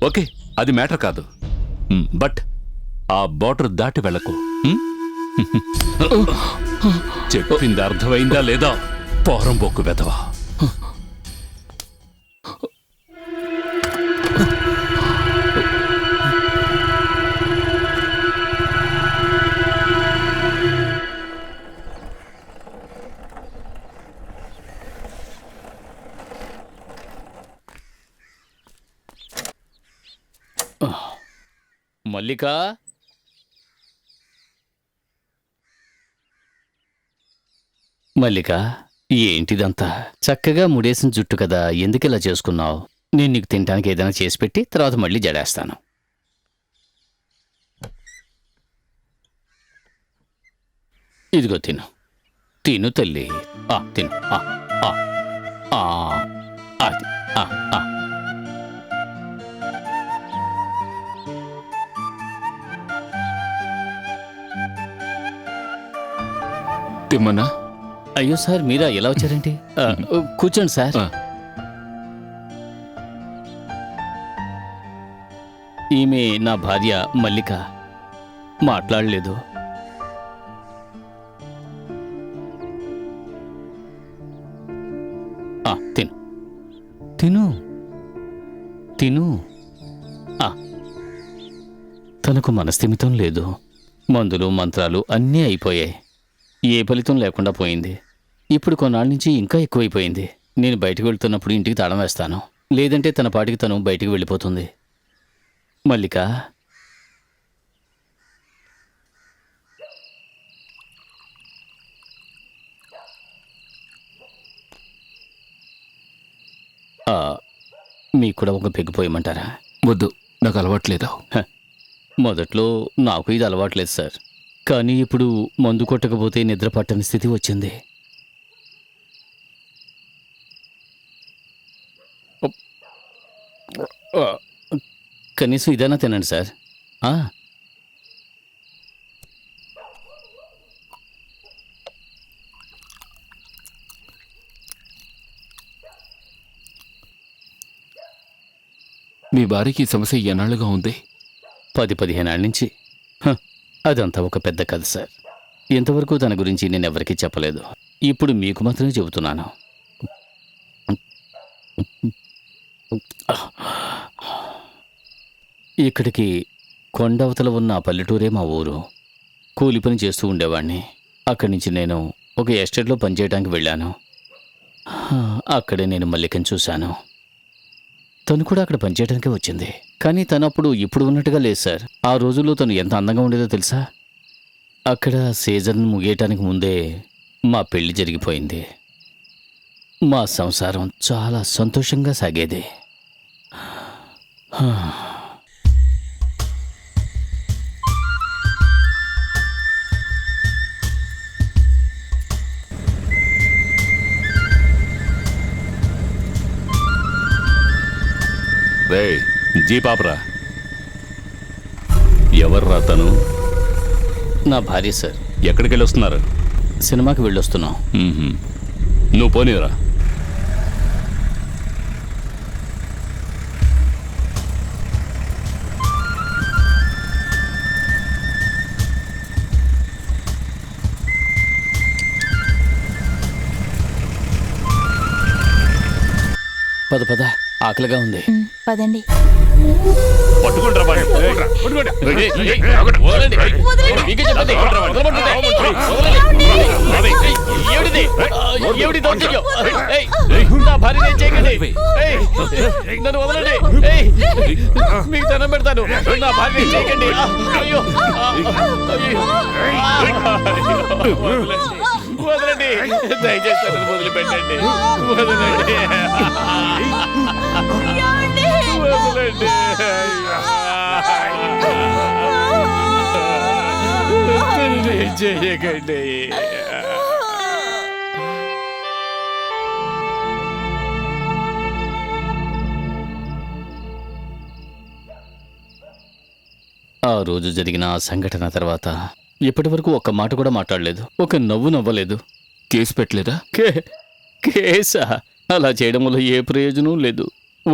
ఓకే, అది మ్యాటర్ కాదు. బట్ ఆ బార్డర్ దాటి వెళ్ళకు. చెప్పింది అర్థమైందా లేదా? పోరం బొక్కు వెదవా. మల్లిక, మల్లిక, ఏంటిదంతా? చక్కగా ముడేసిన జుట్టు కదా, ఎందుకు ఇలా చేసుకున్నావు? నేను నీకు తినడానికి ఏదైనా చేసి పెట్టి తర్వాత మళ్ళీ జడేస్తాను. ఇదిగో తిను, తిను తల్లి. తిను. అది తిమ్మన్నా. అయ్యో సార్, మీరా ఎలా వచ్చారేంటి? కూర్చోండి సార్. ఈమె నా భార్య మల్లిక. మాట్లాడలేదు. తిను తిను తిను. తనకు మనస్థిమితం లేదు. మందులు మంత్రాలు అన్నీ అయిపోయాయి. ఏ ఫలితం లేకుండా పోయింది. ఇప్పుడు కొన్నాళ్ళ నుంచి ఇంకా ఎక్కువైపోయింది. నేను బయటకు వెళ్తున్నప్పుడు ఇంటికి తాళం వేస్తాను, లేదంటే తన పాటికి తను బయటికి వెళ్ళిపోతుంది. మల్లిక, మీకు కూడా ఒక పెగ్గు పోయమంటారా? వద్దు, నాకు అలవాట్లేదు. మొదట్లో నాకు ఇది అలవాట్లేదు సార్, కానీ ఇప్పుడు మందు కొట్టకపోతే నిద్ర పట్టని స్థితి వచ్చింది. కనీసం ఇదైనా తినండి సార్. మీ భార్యకి ఈ సమస్య ఎన్నాళ్ళుగా ఉంది? 10-15 ఏళ్ళ నుంచి. అదంతా ఒక పెద్ద కథ సార్. ఇంతవరకు తన గురించి నేను ఎవరికీ చెప్పలేదు. ఇప్పుడు మీకు మాత్రమే చెబుతున్నాను. ఇక్కడికి కొండవతల ఉన్న పల్లెటూరే మా ఊరు. కూలి పని చేస్తూ ఉండేవాడిని. అక్కడి నుంచి నేను ఒక ఎస్టేట్లో పనిచేయడానికి వెళ్ళాను. అక్కడే నేను మల్లికను చూశాను. తను కూడా అక్కడ పనిచేయడానికి వచ్చింది. కానీ తను అప్పుడు ఇప్పుడు ఉన్నట్టుగా లేదు సార్. ఆ రోజుల్లో తను ఎంత అందంగా ఉండేదో తెలుసా? అక్కడ సీజన్ ముగియటానికి ముందే మా పెళ్లి జరిగిపోయింది. మా సంసారం చాలా సంతోషంగా సాగేది. రే జీపాపరా, ఎవర్రా తను? నా భార్య సార్. ఎక్కడికి వెళ్ళొస్తున్నారు? సినిమాకి వెళ్ళొస్తున్నాం. నువ్వు పోనీరా. పద పద, ఆకలిగా ఉంది. పదండి. పట్టుకుంటారా వాడిని? పట్టుకోండి. నా భార్య నేను చేయకండి. నన్ను వదలండి. మీకు దండం పెడతాను. నా భార్య నేను చేయకండి. అయ్యో వదలండి. దయచేసి నన్ను వదిలిపెట్టండి. వదలండి. వదలండి. చేయకండి. ఆ రోజు జరిగిన ఆ సంఘటన తర్వాత ఇప్పటి వరకు ఒక్క మాట కూడా మాట్లాడలేదు, ఒక నవ్వు నవ్వలేదు. కేసు పెట్టలేదా? కేసా? అలా చేయడం వల్ల ఏ ప్రయోజనం లేదు.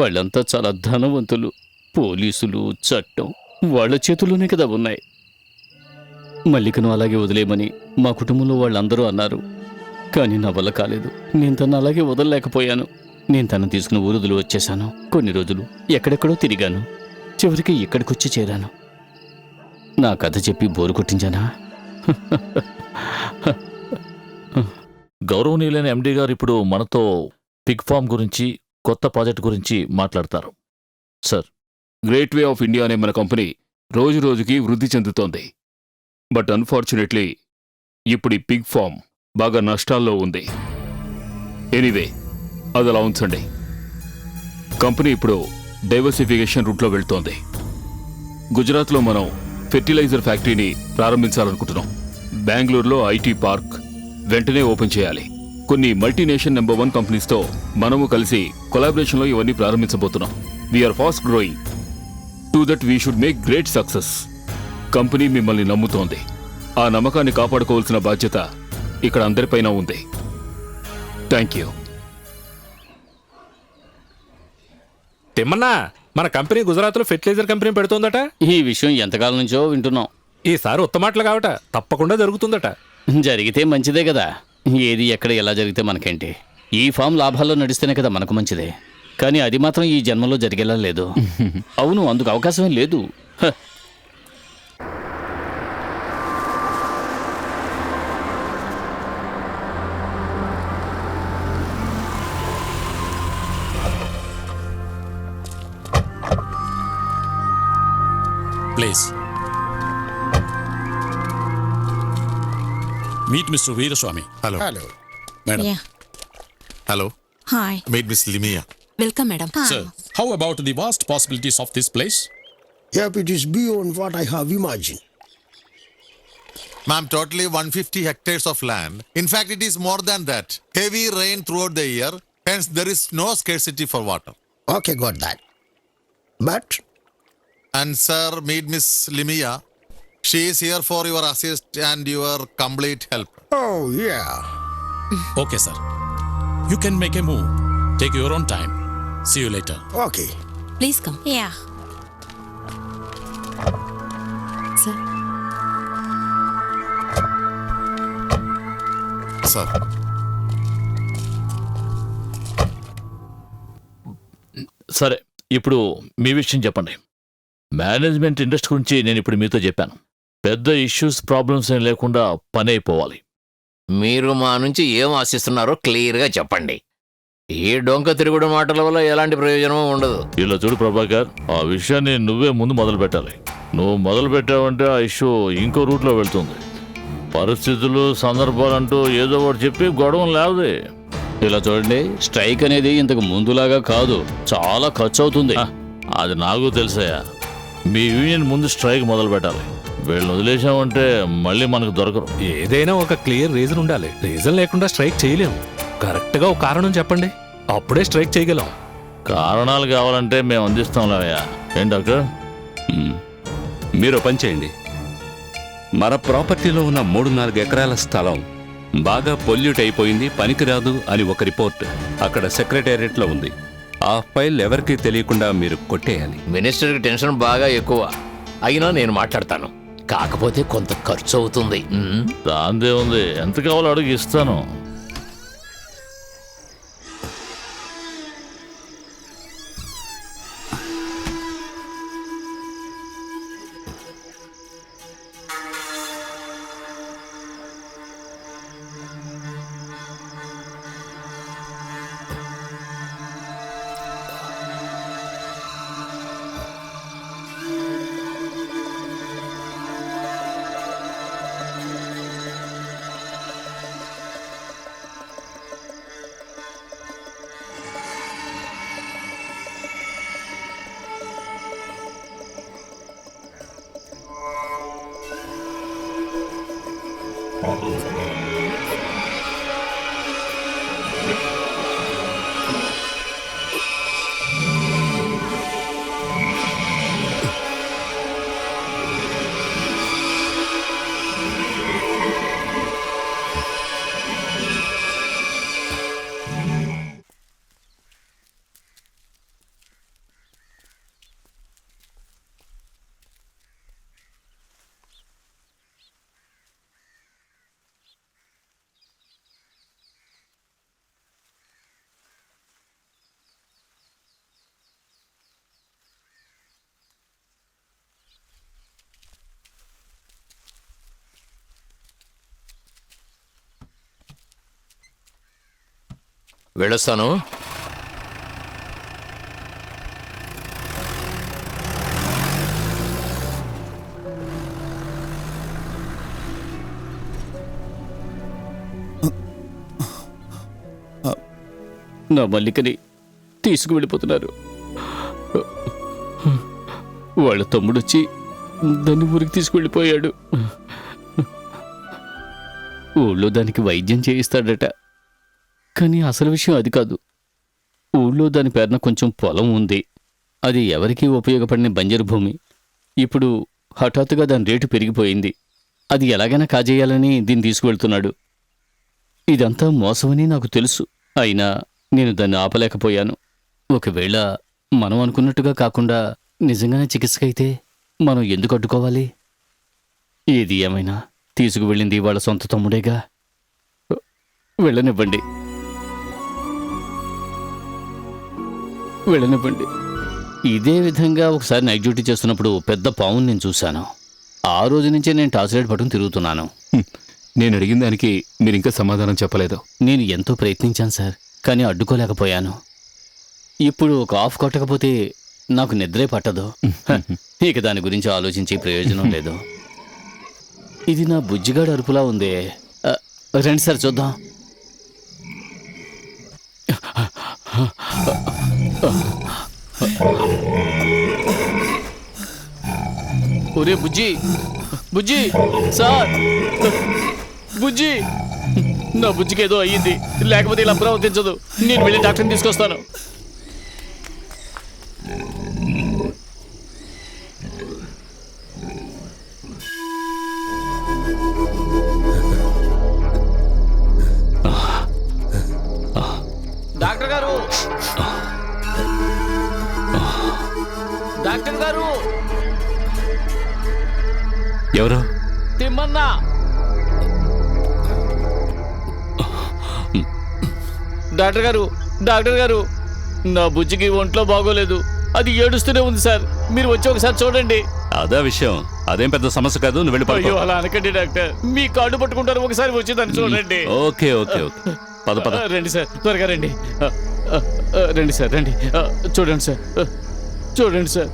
వాళ్ళంతా చాలా ధనవంతులు. పోలీసులు, చట్టం వాళ్ళ చేతుల్లోనే కదా ఉన్నాయి. మల్లికను అలాగే వదిలేయమని మా కుటుంబంలో వాళ్ళందరూ అన్నారు. కానీ నా వల్ల కాలేదు. నేను తను అలాగే వదలలేకపోయాను. నేను తను తీసుకుని ఊరుదులు వచ్చేశాను. కొన్ని రోజులు ఎక్కడెక్కడో తిరిగాను. చివరికి ఇక్కడికొచ్చి చేరాను. నా కథ చెప్పి బోరు కొట్టించానా? గౌరవనీయులైన ఎండి గారు ఇప్పుడు మనతో పిగ్ ఫార్మ్ గురించి, కొత్త ప్రాజెక్ట్ గురించి మాట్లాడతారు. Sir, great way of India అనే మన కంపెనీ రోజు రోజుకి వృద్ధి చెందుతోంది. బట్ అన్ఫార్చునేట్లీ ఇప్పుడు ఈ పిగ్ ఫార్మ్ బాగా నష్టాల్లో ఉంది. ఎనీవే, అది అలా ఉంచండి. కంపెనీ ఇప్పుడు డైవర్సిఫికేషన్ రూట్లో వెళ్తోంది. గుజరాత్లో మనం ఫెర్టిలైజర్ ఫ్యాక్టరీని ప్రారంభించాలనుకుంటున్నాం. బెంగళూరులో ఐటీ పార్క్ వెంటనే ఓపెన్ చేయాలి. కొన్ని మల్టీనేషనల్ నెంబర్ 1 కంపెనీస్తో మనము కలిసి కొలాబరేషన్లో ఇవన్నీ ప్రారంభించబోతున్నాం. We're fast growing. To that we should make great success. Company మిమ్మల్ని నమ్ముతోంది. ఆ నమ్మకాన్ని కాపాడుకోవాల్సిన బాధ్యత ఇక్కడ అందరిపైన ఉంది. Thank you. తిమ్మన్నా, మన కంపెనీ గుజరాత్లో ఫెర్టిలైజర్ కంపెనీ పెడుతోందట. ఈ విషయం ఎంతకాలం నుంచో వింటున్నాం. ఈసారి ఉత్తమాటలు కావట, తప్పకుండా జరుగుతుందట. జరిగితే మంచిదే కదా. ఏది ఎక్కడ ఎలా జరిగితే మనకేంటి? ఈ ఫామ్ లాభాల్లో నడిస్తేనే కదా మనకు మంచిదే. కానీ అది మాత్రం ఈ జన్మలో జరిగేలా లేదు. అవును, అందుకు అవకాశమే లేదు. Please. Meet Mr. Veeraswamy. Hello. Hello. Madam. Yeah. Hello. Hi. Meet Miss Limia. Welcome, madam. Sir, how about the vast possibilities of this place? Yep, it is beyond what I have imagined. Ma'am, totally 150 hectares of land. In fact, it is more than that. Heavy rain throughout the year, hence there is no scarcity for water. Okay, got that. But? And sir, meet Miss Limia. She is here for your assist and your complete help. Oh, yeah. Okay, sir. You can make a move. Take your own time. See you later. Okay. Please come. Yeah. Sir. Sir. సరే, ఇప్పుడు మీ విషయం చెప్పండి. మేనేజ్మెంట్ ఇండస్ట్రీ గురించి నేను ఇప్పుడు మీతో చెప్పాను. పెద్ద ఇష్యూస్, ప్రాబ్లమ్స్ ఏం లేకుండా పని అయిపోవాలి. మీరు మా నుంచి ఏం ఆశిస్తున్నారో క్లియర్గా చెప్పండి. ఈ డొంక తిరుగుడు మాటల వల్ల ఎలాంటి ప్రయోజనం ఉండదు. ఇలా చూడు ప్రభాకర్, ఆ విషయాన్ని నువ్వే ముందు మొదలు పెట్టాలి. నువ్వు మొదలు పెట్టావంటే ఆ ఇష్యూ ఇంకో రూట్లో వెళ్తుంది. పరిస్థితులు, సందర్భాలంటూ ఏదో ఒకటి చెప్పి గొడవలు లేవదే. ఇలా చూడండి, స్ట్రైక్ అనేది ఇంతకు ముందులాగా కాదు, చాలా ఖర్చు అవుతుంది. అది నాకు తెలుసయ్యా. మీ యూనియన్ ముందు స్ట్రైక్ మొదలు పెట్టాలి. వీళ్ళని వదిలేసామంటే మళ్ళీ మనకు దొరకరు. ఏదైనా ఒక క్లియర్ రీజన్ ఉండాలి. రీజన్ లేకుండా స్ట్రైక్ చేయలేము. కరెక్ట్గా ఒక కారణం చెప్పండి, అప్పుడే స్ట్రైక్ చేయగలం. కారణాలు కావాలంటే మేము అందిస్తాంలేవయ్యా. ఏం డాక్టర్? మీరు పని చేయండి. మన ప్రాపర్టీలో ఉన్న 3-4 ఎకరాల స్థలం బాగా పొల్యూట్ అయిపోయింది, పనికిరాదు అని ఒక రిపోర్ట్ అక్కడ సెక్రటేరియట్లో ఉంది. ఆ ఫైల్ ఎవరికీ తెలియకుండా మీరు కొట్టేయాలి. మినిస్టర్కి టెన్షన్ బాగా ఎక్కువ. అయినా నేను మాట్లాడతాను, కాకపోతే కొంత ఖర్చు అవుతుంది. దాందే ఉంది, ఎంత కావాలో అడుగు ఇస్తాను. వెళ్ళొస్తాను. నా మల్లికని తీసుకువెళ్ళిపోతున్నారు. వాళ్ళ తమ్ముడొచ్చి దాన్ని ఊరికి తీసుకువెళ్ళిపోయాడు. ఊళ్ళో దానికి వైద్యం చేయిస్తాడట. కానీ అసలు విషయం అది కాదు. ఊళ్ళో దాని పేరున కొంచెం పొలం ఉంది. అది ఎవరికీ ఉపయోగపడిన బంజరు భూమి. ఇప్పుడు హఠాత్తుగా దాని రేటు పెరిగిపోయింది. అది ఎలాగైనా కాజేయాలని దీన్ని తీసుకువెళ్తున్నాడు. ఇదంతా మోసమని నాకు తెలుసు. అయినా నేను దాన్ని ఆపలేకపోయాను. ఒకవేళ మనం అనుకున్నట్టుగా కాకుండా నిజంగానే చికిత్సకైతే మనం ఎందుకు అడ్డుకోవాలి? ఏది ఏమైనా తీసుకువెళ్ళింది వాళ్ళ సొంత తమ్ముడేగా. వెళ్ళనివ్వండి. ఇదే విధంగా ఒకసారి నైట్ డ్యూటీ చేస్తున్నప్పుడు పెద్ద పావుని నేను చూశాను. ఆ రోజు నుంచే నేను టార్చ్ లైట్ పట్టుకుని తిరుగుతున్నాను. నేను అడిగిన దానికి మీరు ఇంకా సమాధానం చెప్పలేదు. నేను ఎంతో ప్రయత్నించాను సార్, కానీ అడ్డుకోలేకపోయాను. ఇప్పుడు ఒక ఆఫ్ కొట్టకపోతే నాకు నిద్రే పట్టదు. ఇక దాని గురించి ఆలోచించే ప్రయోజనం లేదు. ఇది నా బుజ్జిగాడు అరుపులా ఉందే. రండి సార్ చూద్దాం. ఒరే బుజ్జి, బుజ్జి సార్, బుజ్జి, నా బుజ్జికి ఏదో అయ్యింది. లేకపోతే ఇలా ప్రవర్తించదు. నేను వెళ్ళి డాక్టర్ని తీసుకొస్తాను. డాక్టర్ గారు, డాక్టర్ గారు. ఎవరు? తిమ్మన్నా. డాక్టర్ గారు, డాక్టర్ గారు, నా బుజ్జికి ఒంట్లో బాగోలేదు. అది ఏడుస్తూనే ఉంది సార్. మీరు వచ్చి ఒకసారి చూడండి. అదే విషయం. అదేం పెద్ద సమస్య కాదు, నువ్వు వెళ్ళి పడుకో. అయ్యో అలా అనకండి డాక్టర్. మీ కాళ్ళు పట్టుకుంటారు. ఒకసారి వచ్చి దాన్ని చూడండి. ఓకే ఓకే ఓకే, పద పద. రండి సార్, త్వరగా రండి. రండి సార్, రండి. చూడండి సార్, చూడండి సార్.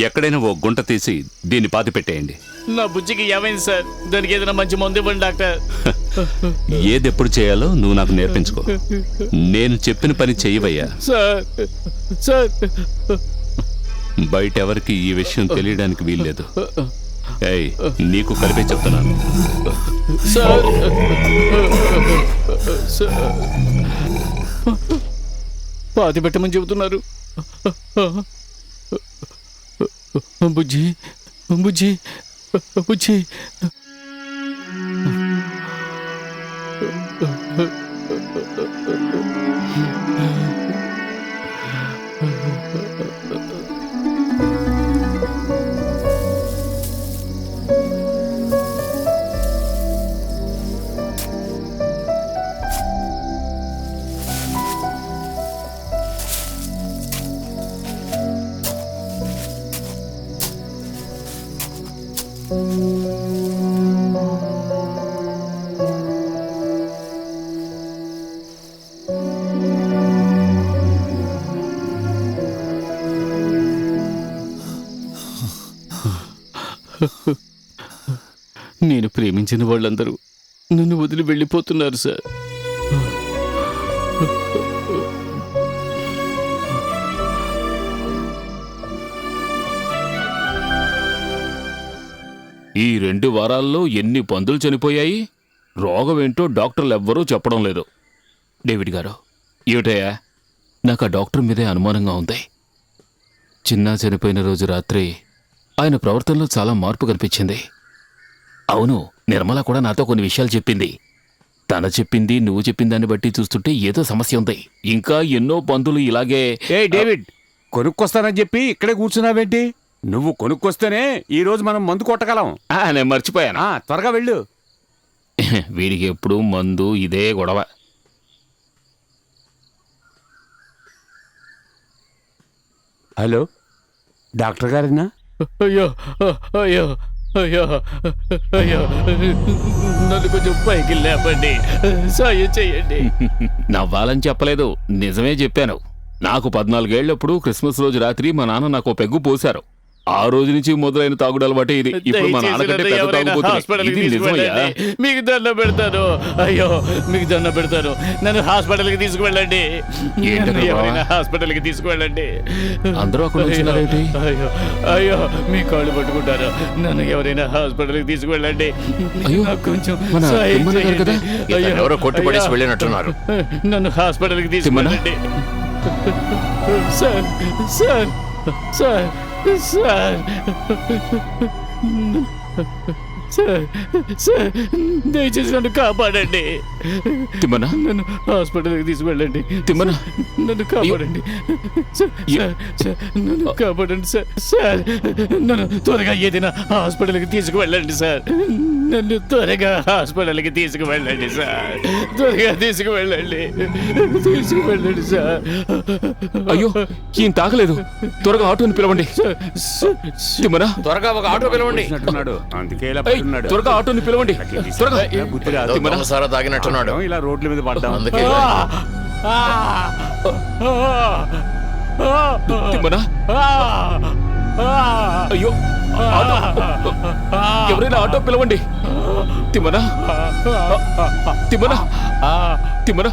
ఎక్కడైనా ఓ గుంట తీసి దీన్ని పాతి పెట్టేయండి. నా బుజ్జికి ఏమైంది సార్? దానికి ఏదైనా మంచి మందు ఇవ్వండి డాక్టర్. ఏదెప్పుడు చేయాలో నువ్వు నాకు నేర్పించుకో. నేను చెప్పిన పని చెయ్యవయ్యా. సార్, సార్, బయట ఎవరికి ఈ విషయం తెలియడానికి వీల్లేదు. ఏయ్, నీకు కలిపే చెప్తున్నాను. Sir, sir. పాతి పెట్టమని చెబుతున్నారు. బుజ్జి బుజ్జి బుజ్జి నేను ప్రేమించిన వాళ్ళందరూ నన్ను వదిలి వెళ్ళిపోతున్నారు సార్. ఈ 2 వారాల్లో ఎన్ని పందులు చనిపోయాయి? రోగం ఏంటో డాక్టర్లు ఎవ్వరూ చెప్పడం లేదు. డేవిడ్ గారు, ఏమిటయ్యా? నాకు ఆ డాక్టర్ మీదే అనుమానంగా ఉంది. చిన్న చనిపోయిన రోజు రాత్రి ఆయన ప్రవర్తనలో చాలా మార్పు కనిపించింది. అవును, నిర్మల కూడా నాతో కొన్ని విషయాలు చెప్పింది. తన చెప్పింది, నువ్వు చెప్పిన దాన్ని బట్టి చూస్తుంటే ఏదో సమస్య ఉంది. ఇంకా ఎన్నో పందులు ఇలాగే. ఏ డేవిడ్, కొనుక్కొస్తానని చెప్పి ఇక్కడే కూర్చున్నావేంటి? నువ్వు కొనుక్కొస్తేనే ఈ రోజు మనం మందు కొట్టగలం. నేను మర్చిపోయాను. త్వరగా వెళ్ళు. వీడికి ఎప్పుడు మందు ఇదే గొడవ. హలో, డాక్టర్ గారేనా? అయ్యో అయ్యో అయ్యో అయ్యో, నన్ను కొంచెం పైకి లేపండి, సాయం చేయండి. నవ్వాలని చెప్పలేదు, నిజమే చెప్పాను. నాకు 14 ఏళ్లప్పుడు క్రిస్మస్ రోజు రాత్రి మా నాన్న నాకు పెగ్గు పోశారు. ఆ రోజు నుంచి మొదలైన తాగుడు అలవాటే ఇది. ఇప్పుడు మా నాన్నకంటే పెద్ద తాగుబోతున్నా. ఇది నిజమయ్యా. మీకు దండం పెడతాను. అయ్యో, మీకు దండం పెడతాను. నన్ను హాస్పిటల్కి తీసుకువెళ్ళండి. ఎవరైనా హాస్పిటల్కి తీసుకువెళ్ళండి. అందరూ అక్కడ ఉంటున్నారేంటి? అయ్యో అయ్యో, మీ కాళ్ళు పట్టుకుంటారు. నన్ను ఎవరైనా హాస్పిటల్కి తీసుకువెళ్ళండి. కొంచెం సాయం చేయండి. ఎవరో కొట్టుపడేసి వెళ్ళినట్టున్నారు. నన్ను హాస్పిటల్కి తీసుకువెళ్ళండి. Sir sir sir sir sir sir, దయచేసి నన్ను కాపాడండి. తిమ్మనా, నన్ను హాస్పిటల్కి తీసుకువెళ్ళండి. తిమ్మనా, నన్ను కాపాడండి. సార్, నన్ను కాపాడండి సార్. సార్, నన్ను త్వరగా ఏదైనా హాస్పిటల్కి తీసుకువెళ్ళండి సార్. నన్ను త్వరగా హాస్పిటల్కి తీసుకువెళ్ళండి సార్. త్వరగా తీసుకువెళ్ళండి, తీసుకువెళ్ళండి సార్. అయ్యో, ఈయన తాగలేదు. త్వరగా ఆటోని పిలవండి. తిమ్మనా, త్వరగా ఒక ఆటో పిలవండి. అందుకే త్వరగా ఆటోని పిలవండి. త్వరగా. సారా తాగినట్టున్నాడు. ఇలా రోడ్ల మీద పడ్డాం. అందుకే తిమ్మనా, అయ్యో, ఎవరైనా ఆటో పిలవండి. తిమ్మనా, తిమ్మనా, తిమ్మనా.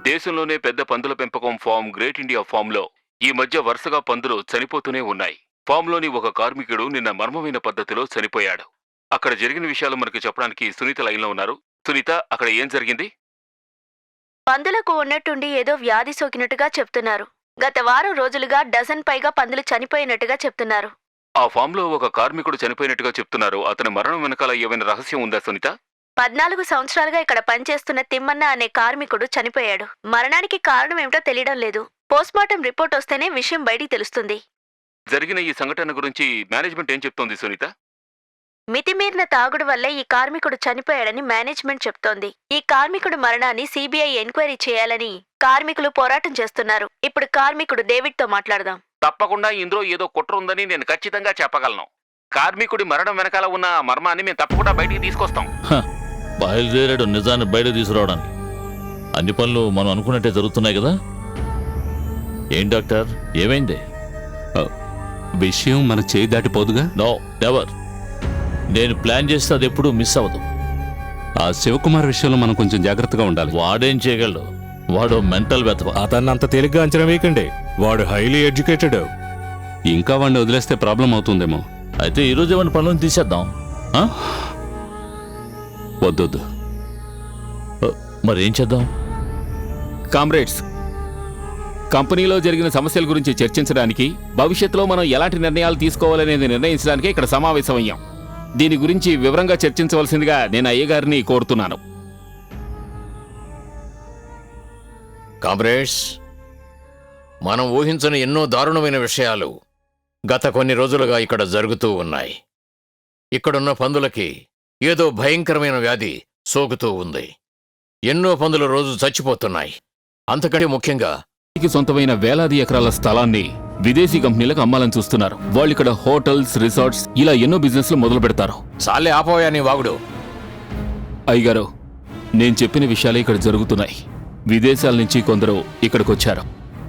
దేశంలోనే పెద్ద పందుల పెంపకం ఫామ్ గ్రేట్ ఇండియా ఫామ్లో ఈ మధ్య వరుసగా పందులు చనిపోతూనే ఉన్నాయి. ఫామ్లోని ఒక కార్మికుడు నిన్న మర్మమైన పద్ధతిలో చనిపోయాడు. అక్కడ జరిగిన విషయాలు మనకు చెప్పడానికి సునీత లైన్లో ఉన్నారు. సునీత, అక్కడ ఏం జరిగింది? పందులకు ఉన్నట్టుండి ఏదో వ్యాధి సోకినట్టుగా చెప్తున్నారు. గత వారం రోజులుగా డజన్ పైగా పందులు చనిపోయినట్టుగా చెప్తున్నారు. ఆ ఫామ్లో ఒక కార్మికుడు చనిపోయినట్టుగా చెప్తున్నారు. అతని మరణం వెనకాల ఏమైనా రహస్యం ఉందా సునీత? 14 సంవత్సరాలుగా ఇక్కడ పనిచేస్తున్న తిమ్మన్న అనే కార్మికుడు చనిపోయాడు. మరణానికి కారణం ఏమిటో తెలియడం లేదు. పోస్ట్మార్టం రిపోర్ట్ వస్తేనే విషయం బయటికి తెలుస్తుంది. జరిగిన ఈ సంఘటన గురించి మేనేజ్మెంట్ ఏం చెప్తోంది సునీత? మితిమీరిన తాగుడు వల్లే ఈ కార్మికుడు చనిపోయాడని మేనేజ్మెంట్ చెప్తోంది. ఈ కార్మికుడు మరణాన్ని సిబిఐ ఎంక్వైరీ చేయాలని కార్మికులు పోరాటం చేస్తున్నారు. ఇప్పుడు కార్మికుడు డేవిడ్తో మాట్లాడదాం. తప్పకుండా ఇందులో ఏదో కుట్ర ఉందని నేను ఖచ్చితంగా చెప్పగలను. కార్మికుడి మరణం వెనకాల ఉన్న మర్మాన్ని మేము తప్పకుండా బయటికి తీసుకొస్తాం. బయలుదేరాడు నిజాన్ని బయట తీసుకురావడానికి. అన్ని పనులు మనం అనుకున్నట్టే జరుగుతున్నాయి కదా. ఏం డాక్టర్, ఏమైంది? విషయం మన చేయి దాటిపోదుగా. No never. నేను ప్లాన్ చేస్తే అది ఎప్పుడూ మిస్ అవ్వదు. ఆ శివకుమార్ విషయంలో మనం కొంచెం జాగ్రత్తగా ఉండాలి. వాడేం చేయగలడు? వాడు మెంటల్ వెతవ. అతన్ని అంత తేలిగ్గా అంచనా వేయకండి. వాడు హైలీ ఎడ్యుకేటెడ్. ఇంకా వాడిని వదిలేస్తే ప్రాబ్లం అవుతుందేమో. అయితే ఈరోజు ఏమైనా పనులను తీసేద్దాం. ఆ? వద్దొద్దు. మరి ఏం చేద్దాం? కామ్రేడ్స్, కంపెనీలో జరిగిన సమస్యల గురించి చర్చించడానికి, భవిష్యత్తులో మనం ఎలాంటి నిర్ణయాలు తీసుకోవాలనేది నిర్ణయించడానికి ఇక్కడ సమావేశమయ్యాం. దీని గురించి వివరంగా చర్చించవలసిందిగా నేను అయ్యగారిని కోరుతున్నాను. కామ్రేడ్స్, మనం ఊహించని ఎన్నో దారుణమైన విషయాలు గత కొన్ని రోజులుగా ఇక్కడ జరుగుతూ ఉన్నాయి. ఇక్కడున్న పందులకి ఏదో భయంకరమైన వ్యాధి సోకుతూ ఉంది. ఎన్నో పందులు రోజు చచ్చిపోతున్నాయి. అంతకంటే ముఖ్యంగా సొంతమైన వేలాది ఎకరాల స్థలాన్ని విదేశీ కంపెనీలకు అమ్మాలని చూస్తున్నారు. వాళ్ళు ఇక్కడ హోటల్స్, రిసార్ట్స్ ఇలా ఎన్నో బిజినెస్లు మొదలు పెడతారు. సాలే ఆపోయా నీ వాగుడు. అయ్యగారు, నేను చెప్పిన విషయాలే ఇక్కడ జరుగుతున్నాయి. విదేశాల నుంచి కొందరు ఇక్కడికి వచ్చారు.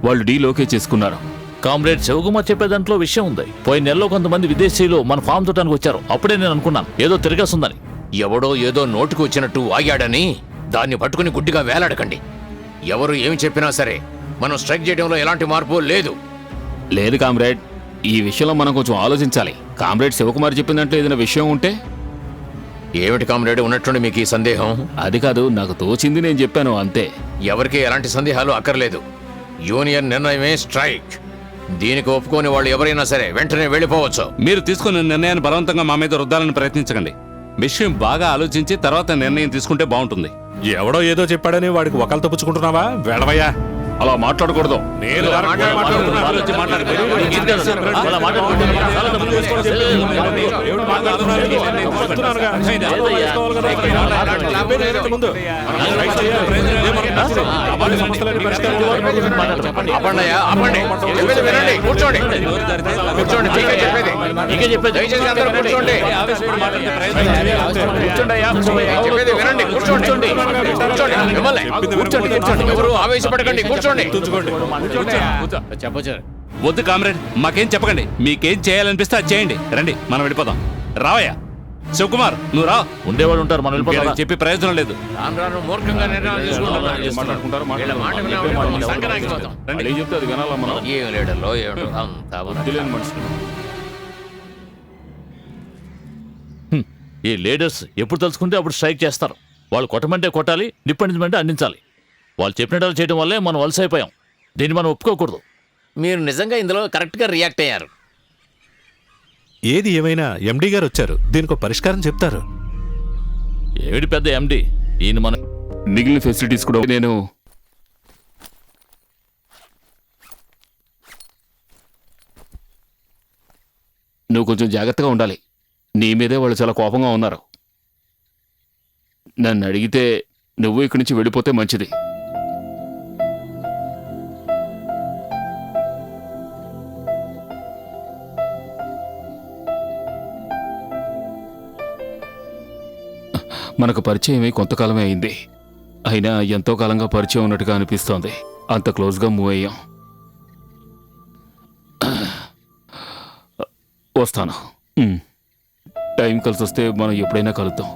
వాళ్ళు డీల్ ఓకే చేసుకున్నారు. కామ్రేడ్ శివకుమార్ చెప్పే దాంట్లో విషయం ఉంది. పోయిన నెలలో కొంతమంది విదేశీయులు మన ఫామ్ చూడటానికి వచ్చారు. అప్పుడే నేను అనుకున్నాను ఏదో తిరగేస్తుందని. ఎవడో ఏదో నోటుకు వచ్చినట్టు ఆగాడని దాన్ని పట్టుకుని గుడ్డిగా వేలాడకండి. ఎవరు ఏమి చెప్పినా సరే మనం స్ట్రైక్ చేయడంలో ఎలాంటి మార్పు లేదు. లేదు కామ్రేడ్, ఈ విషయంలో మనం కొంచెం ఆలోచించాలి. కామ్రేడ్ శివకుమార్ చెప్పిన దాంట్లో ఏదైనా విషయం ఉంటే. ఏమిటి కామ్రేడ్ ఉన్నట్టుండి మీకు ఈ సందేహం? అది కాదు, నాకు తోచింది నేను చెప్పాను అంతే. ఎవరికి ఎలాంటి సందేహాలు అక్కర్లేదు. యూనియన్ నిర్ణయమే స్ట్రైక్. దీనికి ఒప్పుకోని వాళ్ళు ఎవరైనా సరే వెంటనే వెళ్ళిపోవచ్చు. మీరు తీసుకున్న నిర్ణయాన్ని బలవంతంగా మా మీద రుద్దాలని ప్రయత్నించకండి. విషయం బాగా ఆలోచించి తర్వాత నిర్ణయం తీసుకుంటే బాగుంటుంది. ఎవడో ఏదో చెప్పాడని వాడికి ఒకళ్ళు తప్పుచుకుంటున్నావా? వెళ్ళవయ్యా. అలా మాట్లాడకూడదు. నేను ఎవరు ఆవేశపడకండి, కూర్చోండి. వద్దు కామ్రేడ్, మాకేం చెప్పకండి. మీకేం చేయాలనిపిస్తే అది చేయండి. రండి, మనం వెళ్ళిపోదాం. రావయ్యా శివకుమార్, నువ్వు రా. ఉండేవాడు ఉంటారు, మనం వెళ్ళిపోతాం. చెప్పి ప్రయోజనం లేదు. మూర్ఖంగా నిర్ణయాలు తీసుకుంటున్నారు. ఏం లేడలో ఏమిటో అంతా ఈ లీడర్స్ ఎప్పుడు తలుచుకుంటే అప్పుడు స్ట్రైక్ చేస్తారు. వాళ్ళు కొట్టమంటే కొట్టాలి, నిప్పండించమంటే అందించాలి. వాళ్ళు చెప్పినట్టు చేయడం వల్లే మనం వలసైపోయాం. దీన్ని మనం ఒప్పుకోకూడదు. మీరు నిజంగా ఇందులో కరెక్ట్గా రియాక్ట్ అయ్యారు. ఏది ఏమైనా ఎండి గారు వచ్చారు, దీనికి పరిష్కారం చెప్తారు. ఏమిటి పెద్ద ఎండి, ఈయన మన మిగిలిన ఫెసిలిటీస్ కూడా నేను నువ్వు కొంచెం జాగ్రత్తగా ఉండాలి. నీ మీదే వాళ్ళు చాలా కోపంగా ఉన్నారు. నన్ను అడిగితే నువ్వు ఇక్కడి నుంచి వెళ్ళిపోతే మంచిది. మనకు పరిచయమై కొంతకాలమే అయింది. అయినా ఎంతో కాలంగా పరిచయం ఉన్నట్టుగా అనిపిస్తోంది. అంత క్లోజ్గా మూవ్ అయ్యాం. వస్తాను. టైం కలిసి వస్తే మనం ఎప్పుడైనా కలుద్దాం.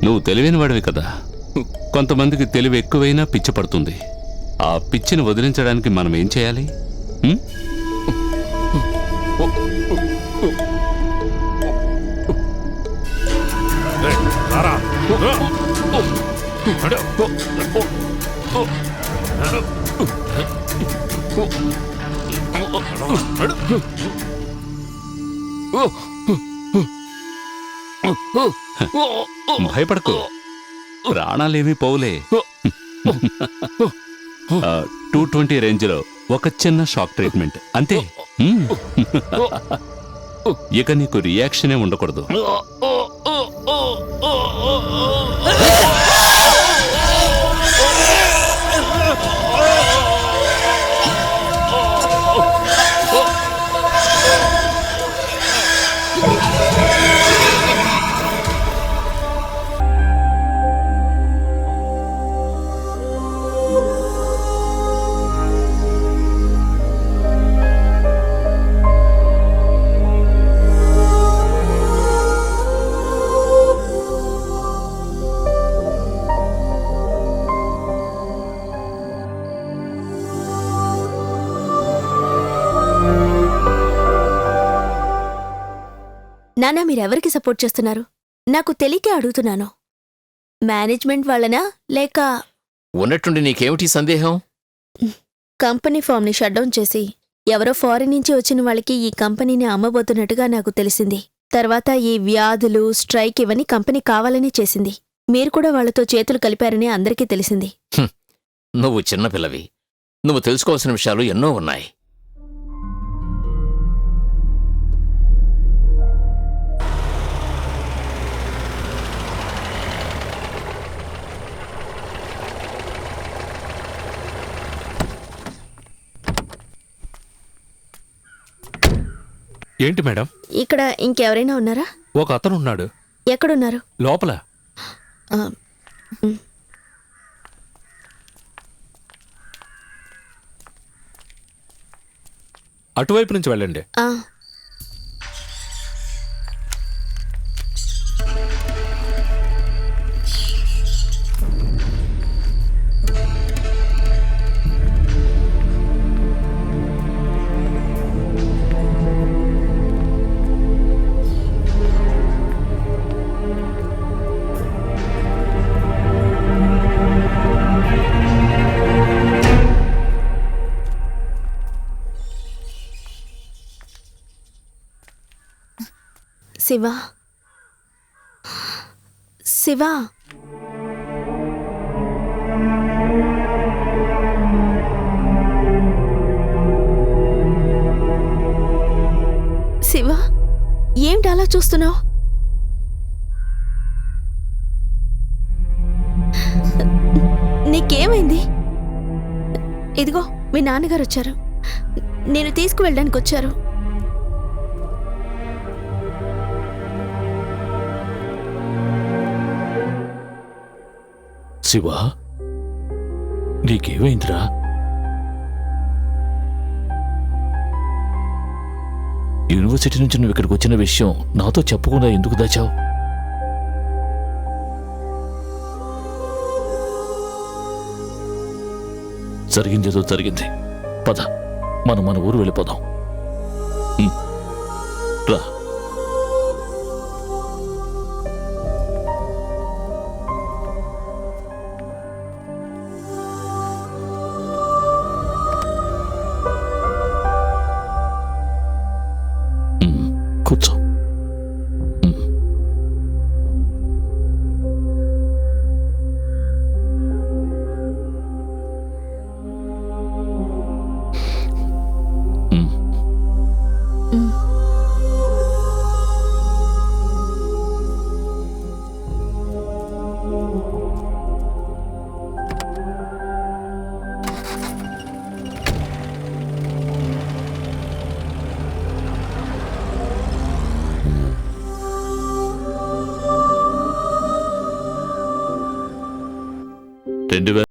నువ్వు తెలివైన వాడివి కదా. కొంతమందికి తెలివి ఎక్కువైనా పిచ్చి పడుతుంది. ఆ పిచ్చిని వదిలించడానికి మనం ఏం చేయాలి? ఉం? భయపడకు, ప్రాణాలేమీ పోవులే. 220 రేంజ్లో ఒక చిన్న షాక్ ట్రీట్మెంట్ అంతే. ఇక నీకు రియాక్షనే ఉండకూడదు. నాన్న మీరెవరికి సపోర్ట్ చేస్తున్నారు? నాకు తెలియకే అడుగుతున్నాను. మేనేజ్మెంట్ వాళ్ళనా లేక ఉన్నట్టుండి నీకేమిటి సందేహం? కంపెనీ ఫామ్ని షట్డౌన్ చేసి ఎవరో ఫారిన్ నుంచి వచ్చిన వాళ్ళకి ఈ కంపెనీని అమ్మబోతున్నట్టుగా నాకు తెలిసింది. తర్వాత ఈ వ్యాధులు, స్ట్రైక్ ఇవన్నీ కంపెనీ కావాలని చేసింది. మీరు కూడా వాళ్లతో చేతులు కలిపారని అందరికీ తెలిసింది. నువ్వు చిన్నపిల్లవి. నువ్వు తెలుసుకోవాల్సిన విషయాలు ఎన్నో ఉన్నాయి. ఏంటి మేడం? ఇక్కడ ఇంకెవరైనా ఉన్నారా? ఒక అతను ఉన్నాడు. ఎక్కడున్నారు? లోపల. అటువైపు నుంచి వెళ్ళండి. శివ, శివ, శివ, ఏంటి అలా చూస్తున్నావు? నీకేమైంది? ఇదిగో మీ నాన్నగారు వచ్చారు. నేను తీసుకువెళ్ళడానికి వచ్చారు. శివ, నీకేమైందిరా? యూనివర్సిటీ నుంచి నువ్వు ఇక్కడికి వచ్చిన విషయం నాతో చెప్పకుండా ఎందుకు దాచావు? జరిగిందేదో జరిగింది. పద, మనం మన ఊరు వెళ్ళిపోదాం. రా. కూర్చో. 2000